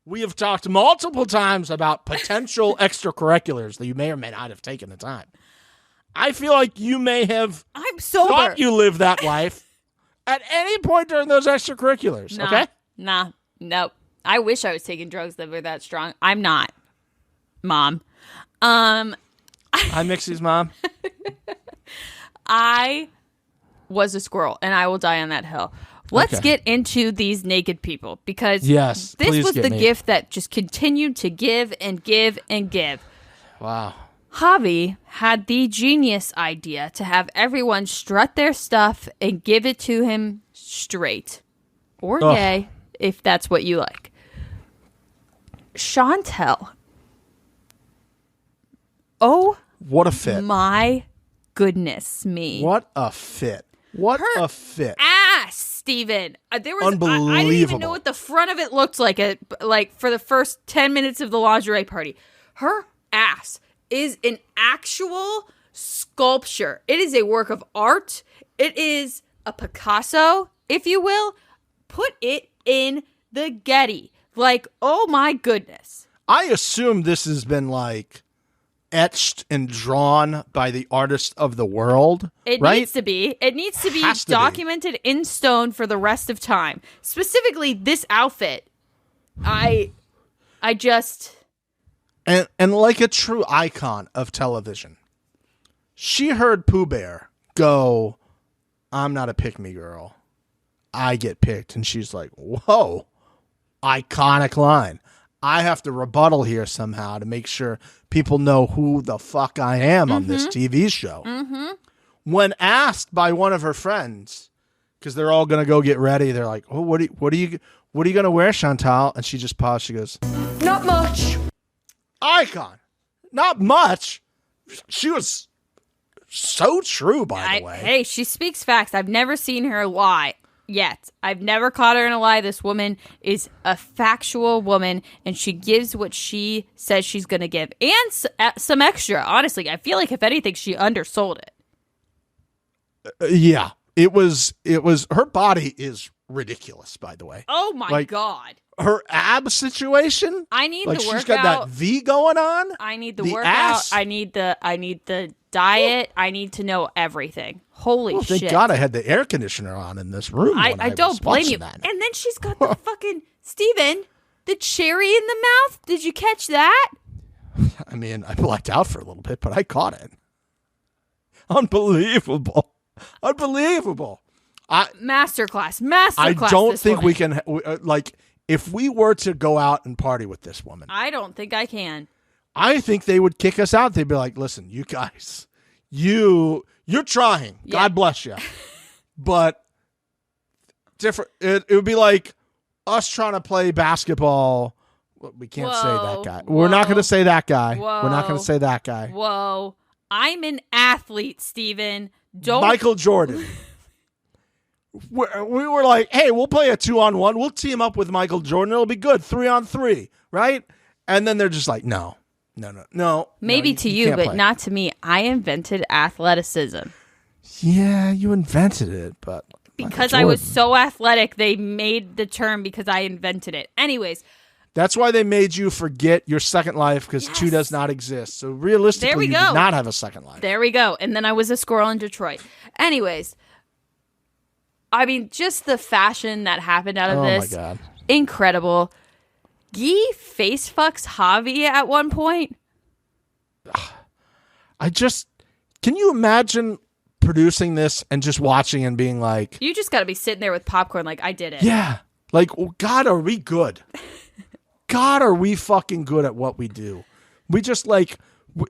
we have talked multiple times about potential extracurriculars that you may or may not have taken the time. I feel like you may have I'm sober. thought you lived that life at any point during those extracurriculars, okay? Nope. I wish I was taking drugs that were that strong. I'm not, Mom. Hi, Mixie's mom. I was a squirrel, and I will die on that hill. Let's get into these naked people, because Yes, this please was get the me. gift that just continued to give and give and give. Wow. Javi had the genius idea to have everyone strut their stuff and give it to him straight or gay, if that's what you like. Chantel. Oh, What a fit. my goodness me. What a fit. What a fit. Ass, Steven. There was Unbelievable. I didn't even know what the front of it looked like for the first 10 minutes of the lingerie party. Her ass is an actual sculpture. It is a work of art. It is a Picasso, if you will. Put it in the Getty. Like, oh my goodness. I assume this has been like etched and drawn by the artist of the world. It right? needs to be. It needs to be Has to be. documented in stone for the rest of time. Specifically, this outfit. I just... And like a true icon of television. She heard Pooh Bear go, I'm not a pick-me girl. I get picked. And she's like, whoa, iconic line. I have to rebuttal here somehow to make sure people know who the fuck I am on this TV show. Mm-hmm. When asked by one of her friends, because they're all going to go get ready, they're like, oh, what are you going to wear, Chantal? And she just paused. She goes, not much. Icon. Not much. She was so true, by the way. Hey, she speaks facts. I've never seen her lie yet. I've never caught her in a lie. This woman is a factual woman, and she gives what she says she's going to give. And some extra. Honestly, I feel like, if anything, she undersold it. Yeah. It was her body is ridiculous, by the way. Oh, my God. Her ab situation. I need like the workout. She's got that V going on. I need the workout. Ass. I need the diet. I need to know everything. Holy shit. Thank God I had the air conditioner on in this room. I don't blame you. That. And then she's got the fucking Steven, the cherry in the mouth. Did you catch that? I mean, I blacked out for a little bit, but I caught it. Unbelievable. Masterclass. I don't think we can like. If we were to go out and party with this woman, I don't think I can. I think they would kick us out. They'd be like, listen, you guys, you're trying. Yeah. God bless you. But different. It would be like us trying to play basketball. We can't say that guy. We're not going to say that guy. We're not going to say that guy. Whoa. I'm an athlete, Steven. Michael Jordan. We were like, hey, we'll play a 2-on-1. We'll team up with Michael Jordan. It'll be good. 3-on-3, right? And then they're just like, no. Maybe to you, but play. not to me. I invented athleticism. Yeah, you invented it, but because I was so athletic, they made the term because I invented it. Anyways. That's why they made you forget your second life, because 2 does not exist. So realistically, you did not have a second life. There we go. And then I was a squirrel in Detroit. Anyways. I mean, just the fashion that happened out of this. Oh, my God. Incredible. Guy face fucks Javi at one point. Can you imagine producing this and just watching and being like... You just got to be sitting there with popcorn like, I did it. Yeah. Like, God, are we good? God, are we fucking good at what we do? We just like...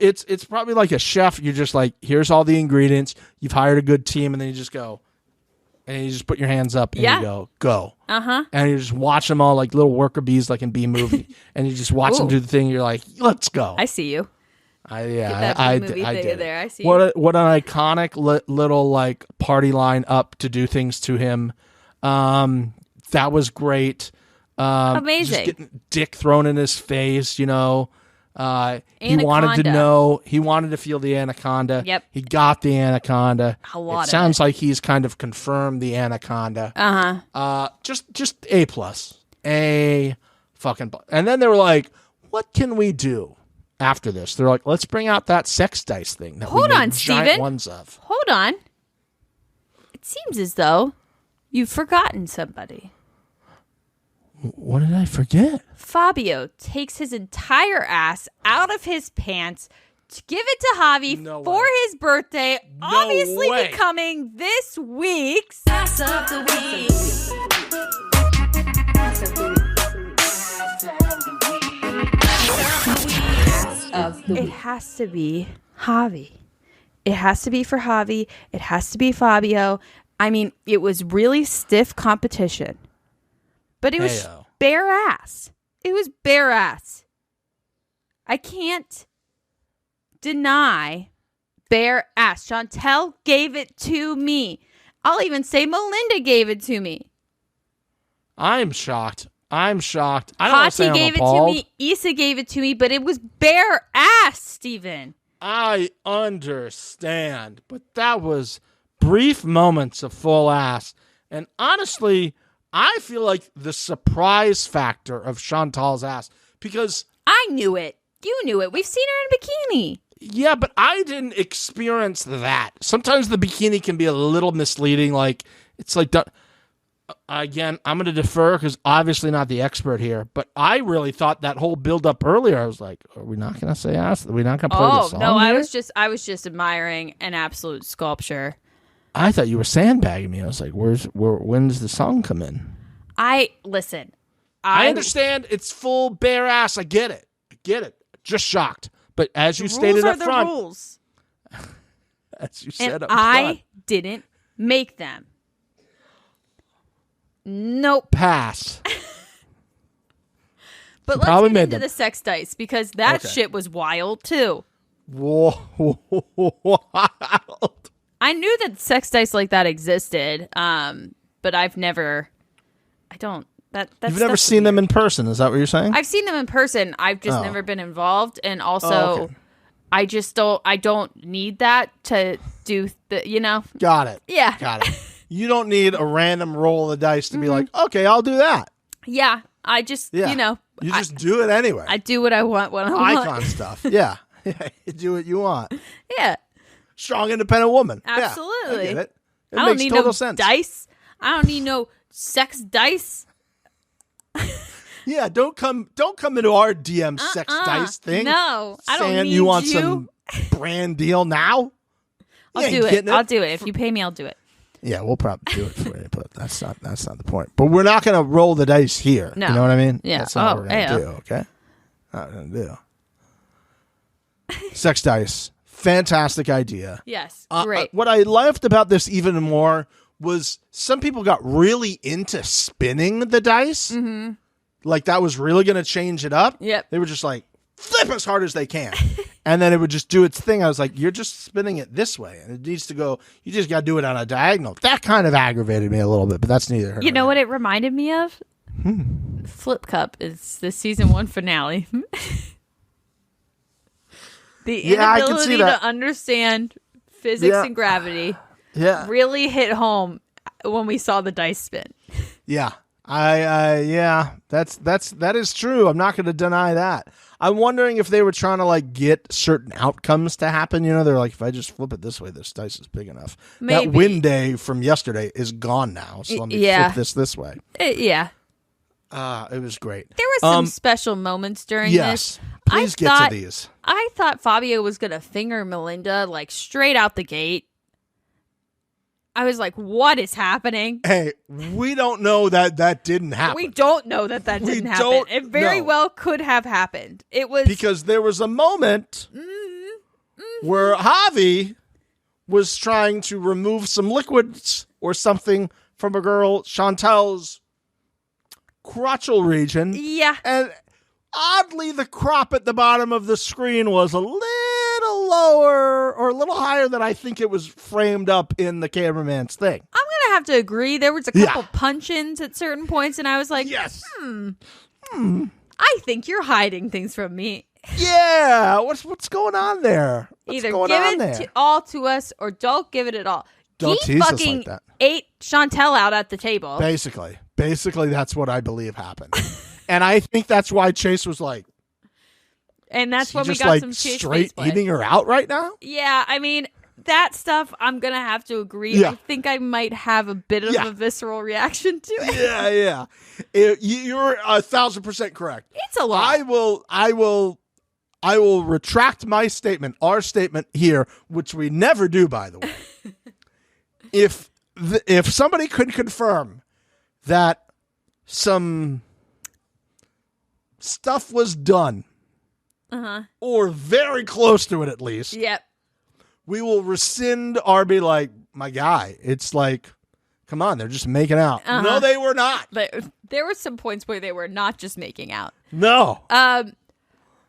It's probably like a chef. You're just like, here's all the ingredients. You've hired a good team, and then you just go... And you just put your hands up and you go. Uh-huh. And you just watch them all like little worker bees, like in Bee Movie. And you just watch them do the thing. And you're like, let's go. I see you. I did. There. I see what an iconic little like party line up to do things to him. That was great. Amazing. Just getting dick thrown in his face, you know. He wanted to Anaconda. know. He wanted to feel the anaconda. Yep. He got the anaconda. A lot it sounds like he's kind of confirmed the anaconda. Just A+. A fucking. And then they were like, what can we do after this? They're like, let's bring out that sex dice thing that Hold we made on, giant Steven. ones of. Hold on. It seems as though you've forgotten somebody. What did I forget? Fabio takes his entire ass out of his pants to give it to Javi for his birthday, obviously way. becoming this week's Ass of the week. It has to be Javi. It has to be for Javi. It has to be Fabio. I mean, it was really stiff competition. But it was bare ass. It was bare ass. I can't deny bare ass. Chantel gave it to me. I'll even say Melinda gave it to me. I'm shocked. I don't want to say Hati I'm gave appalled. it to me. Issa gave it to me, but it was bare ass, Steven. I understand, but that was brief moments of full ass. And honestly, I feel like the surprise factor of Chantal's ass, because I knew it. You knew it. We've seen her in bikini. yeah, but I didn't experience that. Sometimes the bikini can be a little misleading. Like, it's like, again, I'm going to defer because obviously not the expert here, but I really thought that whole build up earlier, I was like, are we not going to say ass? Are we not going to play this song? No, here? I was just admiring an absolute sculpture. I thought you were sandbagging me. I was like, when does the song come in? Listen. I understand it's full bare ass. I get it. Just shocked. But as you stated up front, rules. as you said And up front, didn't make them. Nope. pass. But probably let's get made into them. the sex dice because that Okay. shit was wild too. Whoa, wild. I knew that sex dice like that existed, but I've never. I don't. That's You've never seen them in person, is that what you're saying? I've seen them in person. I've just never been involved, and also, okay. I just don't. I don't need that to do the. You know. Got it. Yeah. Got it. You don't need a random roll of the dice to be like, okay, I'll do that. Yeah. I just. Yeah. You know. You just do it anyway. I do what I want when I want. Icon stuff. Yeah. You do what you want. Yeah. Strong, independent woman. Absolutely. Yeah, I get it. It I don't makes need total no sense. dice. I don't need no sex dice. Yeah, don't come into our DM sex dice thing. No, I don't saying need you want you. some brand deal now. I'll do it. I'll do it. If you pay me, I'll do it. Yeah, we'll probably do it for you, but that's not the point. But we're not going to roll the dice here. No. You know what I mean? Yeah. That's not Oh, what we're going to yeah. do, okay? Not what we're going to do. Sex dice. Fantastic idea. Yes, great. What I loved about this even more was some people got really into spinning the dice. Mm-hmm. Like that was really going to change it up. Yep. They were just like, flip as hard as they can. And then it would just do its thing. I was like, you're just spinning it this way. And it needs to go, you just got to do it on a diagonal. That kind of aggravated me a little bit, but that's neither here You know nor what it reminded me of? Flip Cup is the season 1 finale. The Yeah, I can see inability that. to understand physics Yeah. and gravity there. really hit home when we saw the dice spin. Yeah. That is true. I'm not going to deny that. I'm wondering if they were trying to like get certain outcomes to happen. You know, they're like, if I just flip it this way, this dice is big enough. Maybe. That win day from yesterday is gone now. So let me Yeah. flip this way. Yeah. It was great. There were some special moments during Yes. this. Please get to these. I thought Fabio was going to finger Melinda like straight out the gate. I was like, what is happening? Hey, we don't know that didn't happen. We don't know that We didn't happen. don't It very know. well could have happened. It was Because there was a moment where Javi was trying to remove some liquids or something from a girl, Chantel's crotchal region. yeah. And oddly, the crop at the bottom of the screen was a little lower or a little higher than I think it was framed up in the cameraman's thing. I'm going to have to agree. There was a couple Yeah. punch-ins at certain points, and I was like, Yes. I think you're hiding things from me. Yeah. What's going on there? What's Either going give on it there? all to us or don't give it at all. Don't he tease us fucking like that. ate Chantel out at the table. Basically, that's what I believe happened. And I think that's why Chase was like, And that's is when he we just got like some Chase straight faceplay. eating her out right now? Yeah, I mean, that stuff I'm going to have to agree. Yeah. I think I might have a bit of Yeah. a visceral reaction to it. Yeah. You're 1,000% correct. It's a lot. I will retract my statement, our statement here, which we never do, by the way. If somebody could confirm that some stuff was done, or very close to it at least, Yep. we will rescind our be like, my guy. It's like, come on, they're just making out. No, they were not. But there were some points where they were not just making out. No.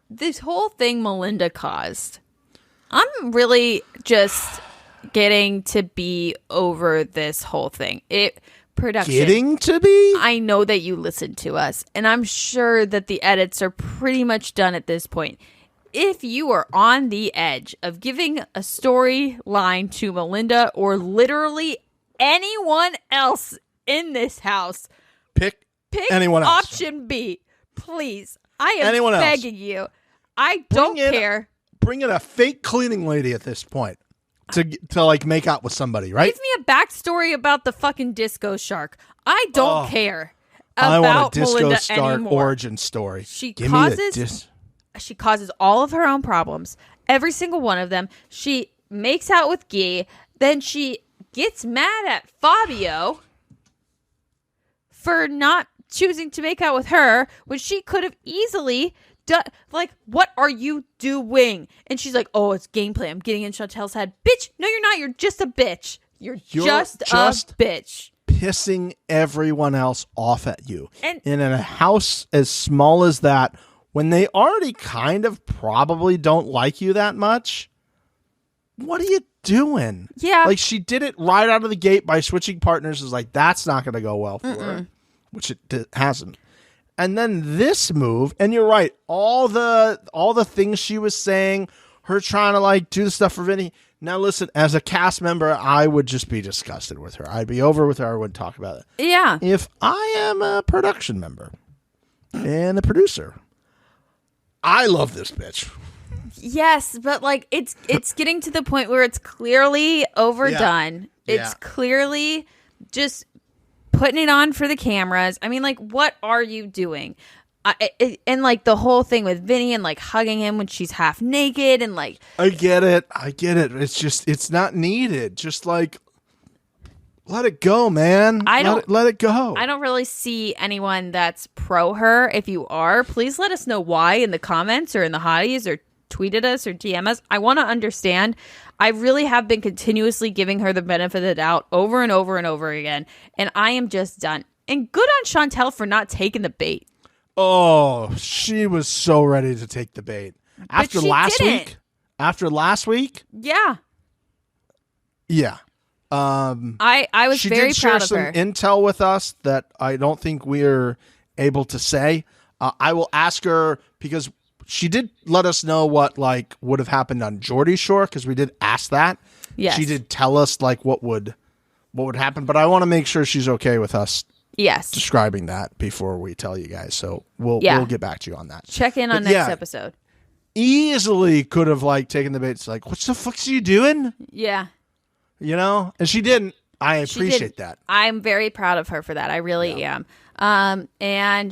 This whole thing Melinda caused. I'm really just getting to be over this whole thing. Production. Getting to be? I know that you listen to us, and I'm sure that the edits are pretty much done at this point. If you are on the edge of giving a storyline to Melinda or literally anyone else in this house, Pick anyone else. option B, please. I am Anyone else. begging you. I don't care. Bring in a fake cleaning lady at this point to like make out with somebody, right? Give me a backstory about the fucking disco shark. I don't care I want about a Disco Melinda Stark anymore. origin story. She Give causes all of her own problems. Every single one of them. She makes out with Guy. Then she gets mad at Fabio for not choosing to make out with her when she could have easily done. Like, what are you doing? And she's like, oh, it's gameplay. I'm getting in Chantel's head. Bitch, no, you're not. You're just a bitch. You're just a bitch. Pissing everyone else off at you. And in a house as small as that, when they already kind of probably don't like you that much, what are you doing? Yeah. Like, she did it right out of the gate by switching partners. Is like, that's not going to go well for her, which it hasn't. And then this move, and you're right, all the things she was saying, her trying to like do the stuff for Vinny. Now listen, as a cast member, I would just be disgusted with her. I'd be over with her. I wouldn't talk about it. yeah. If I am a production member and a producer, I love this bitch. Yes, but like it's getting to the point where it's clearly overdone. Yeah. It's clearly just putting it on for the cameras. I mean, like, what are you doing? And like the whole thing with Vinny and like hugging him when she's half naked and like I get it. It's just it's not needed. Just like let it go, man. Let it go. I don't really see anyone that's pro her. If you are, please let us know why in the comments or in the hotties or tweet at us or DM us. I want to understand. I really have been continuously giving her the benefit of the doubt over and over and over again, and I am just done. And good on Chantel for not taking the bait. Oh, she was so ready to take the bait. After last week? After last week? Yeah. Yeah. I was she very did share proud of some her. intel with us that I don't think we're able to say. I will ask her because she did let us know what like would have happened on Geordie Shore because we did ask that. Yes. She did tell us like what would happen, but I want to make sure she's okay with us Yes. describing that before we tell you guys. So we'll get back to you on that. Check in on next episode. Easily could have like taken the bait. It's like, what the fuck's you doing? Yeah. You know? And she didn't. I She appreciate did. that. I'm very proud of her for that. I really am. And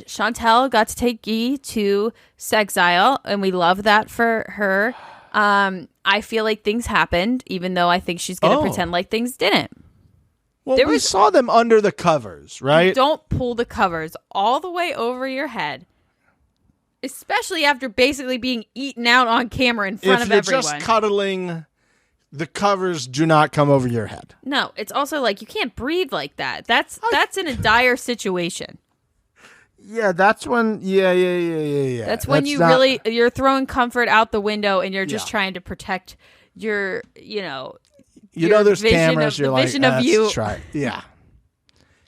Chantel got to take Guy to Sexile, and we love that for her. I feel like things happened, even though I think she's going to pretend like things didn't. Well, we saw them under the covers, right? Don't pull the covers all the way over your head, especially after basically being eaten out on camera in front of everyone. If you're just cuddling, the covers do not come over your head. No, it's also like you can't breathe like that. That's in a dire situation. Yeah, that's when. Yeah. That's when you're throwing comfort out the window and you're just trying to protect your, there's cameras. You're like, vision of you. let's try it. Yeah.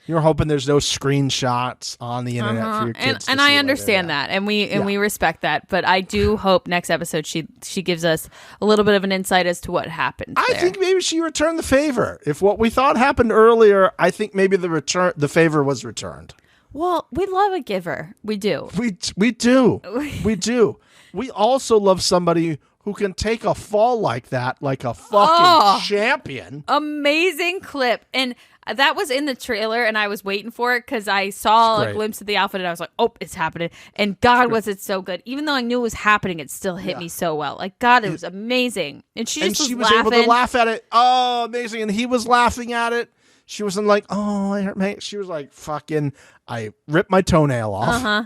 You're hoping there's no screenshots on the internet for your kids. And I understand that, and we respect that. But I do hope next episode she gives us a little bit of an insight as to what happened. I think maybe she returned the favor. If what we thought happened earlier, I think maybe the favor was returned. Well, we love a giver. We do. We do. We do. We also love somebody who can take a fall like that, like a fucking champion. Amazing clip. And that was in the trailer, and I was waiting for it because I saw a glimpse of the outfit, and I was like, oh, it's happening. And God, was it so good. Even though I knew it was happening, it still hit me so well. Like, God, it was amazing. And she was able to laugh at it. Oh, amazing. And he was laughing at it. She wasn't like, oh, I hurt my... She was like, fucking, I ripped my toenail off. Uh-huh.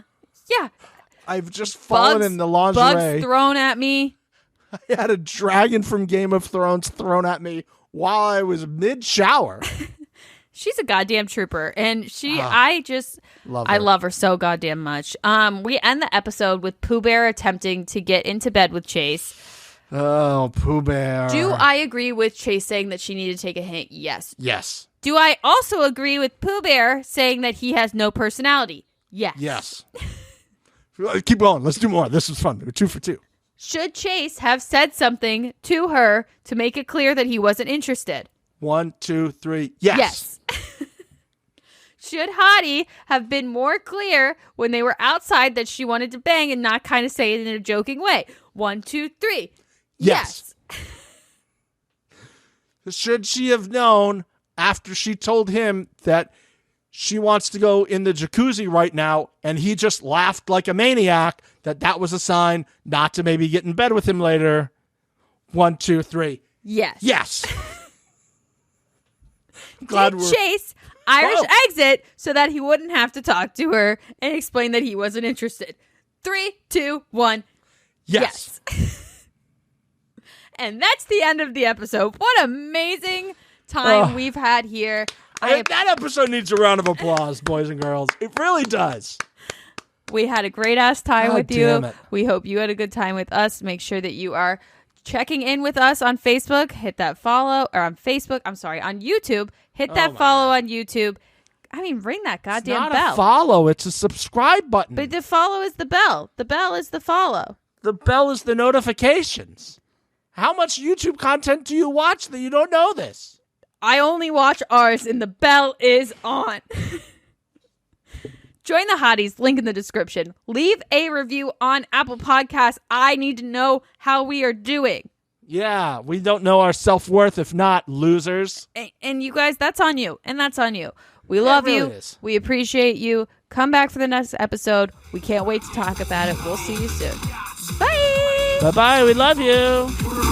Yeah. I've just fallen in the lingerie. Bugs thrown at me. I had a dragon from Game of Thrones thrown at me while I was mid-shower. She's a goddamn trooper, and I love her so goddamn much. We end the episode with Pooh Bear attempting to get into bed with Chase. Oh, Pooh Bear. Do I agree with Chase saying that she needed to take a hint? Yes. Yes. Do I also agree with Pooh Bear saying that he has no personality? Yes. Yes. Keep going. Let's do more. This was fun. We're 2 for 2. Should Chase have said something to her to make it clear that he wasn't interested? 1, 2, 3. Yes. Should Hottie have been more clear when they were outside that she wanted to bang and not kind of say it in a joking way? 1, 2, 3. Yes. Should she have known after she told him that she wants to go in the jacuzzi right now and he just laughed like a maniac, that was a sign not to maybe get in bed with him later? 1, 2, 3. Yes. Yes. Glad Did Chase Irish Whoa. exit so that he wouldn't have to talk to her and explain that he wasn't interested? 3, 2, 1. Yes. And that's the end of the episode. What amazing time we've had here. That episode needs a round of applause, boys and girls. It really does. We had a great ass time God with damn you. it. We hope you had a good time with us. Make sure that you are checking in with us on Facebook. Hit that follow, or on Facebook. I'm sorry, on YouTube. Hit that follow on YouTube. I mean, ring that goddamn Not bell. a follow. It's a subscribe button. But the follow is the bell. The bell is the follow. The bell is the notifications. How much YouTube content do you watch that you don't know this? I only watch ours, and the bell is on. Join the Hotties, link in the description. Leave a review on Apple Podcasts. I need to know how we are doing. Yeah, we don't know our self-worth if not, losers. And you guys, that's on you. And that's on you. We love really you. is. We appreciate you. Come back for the next episode. We can't wait to talk about it. We'll see you soon. Bye. Bye-bye. We love you.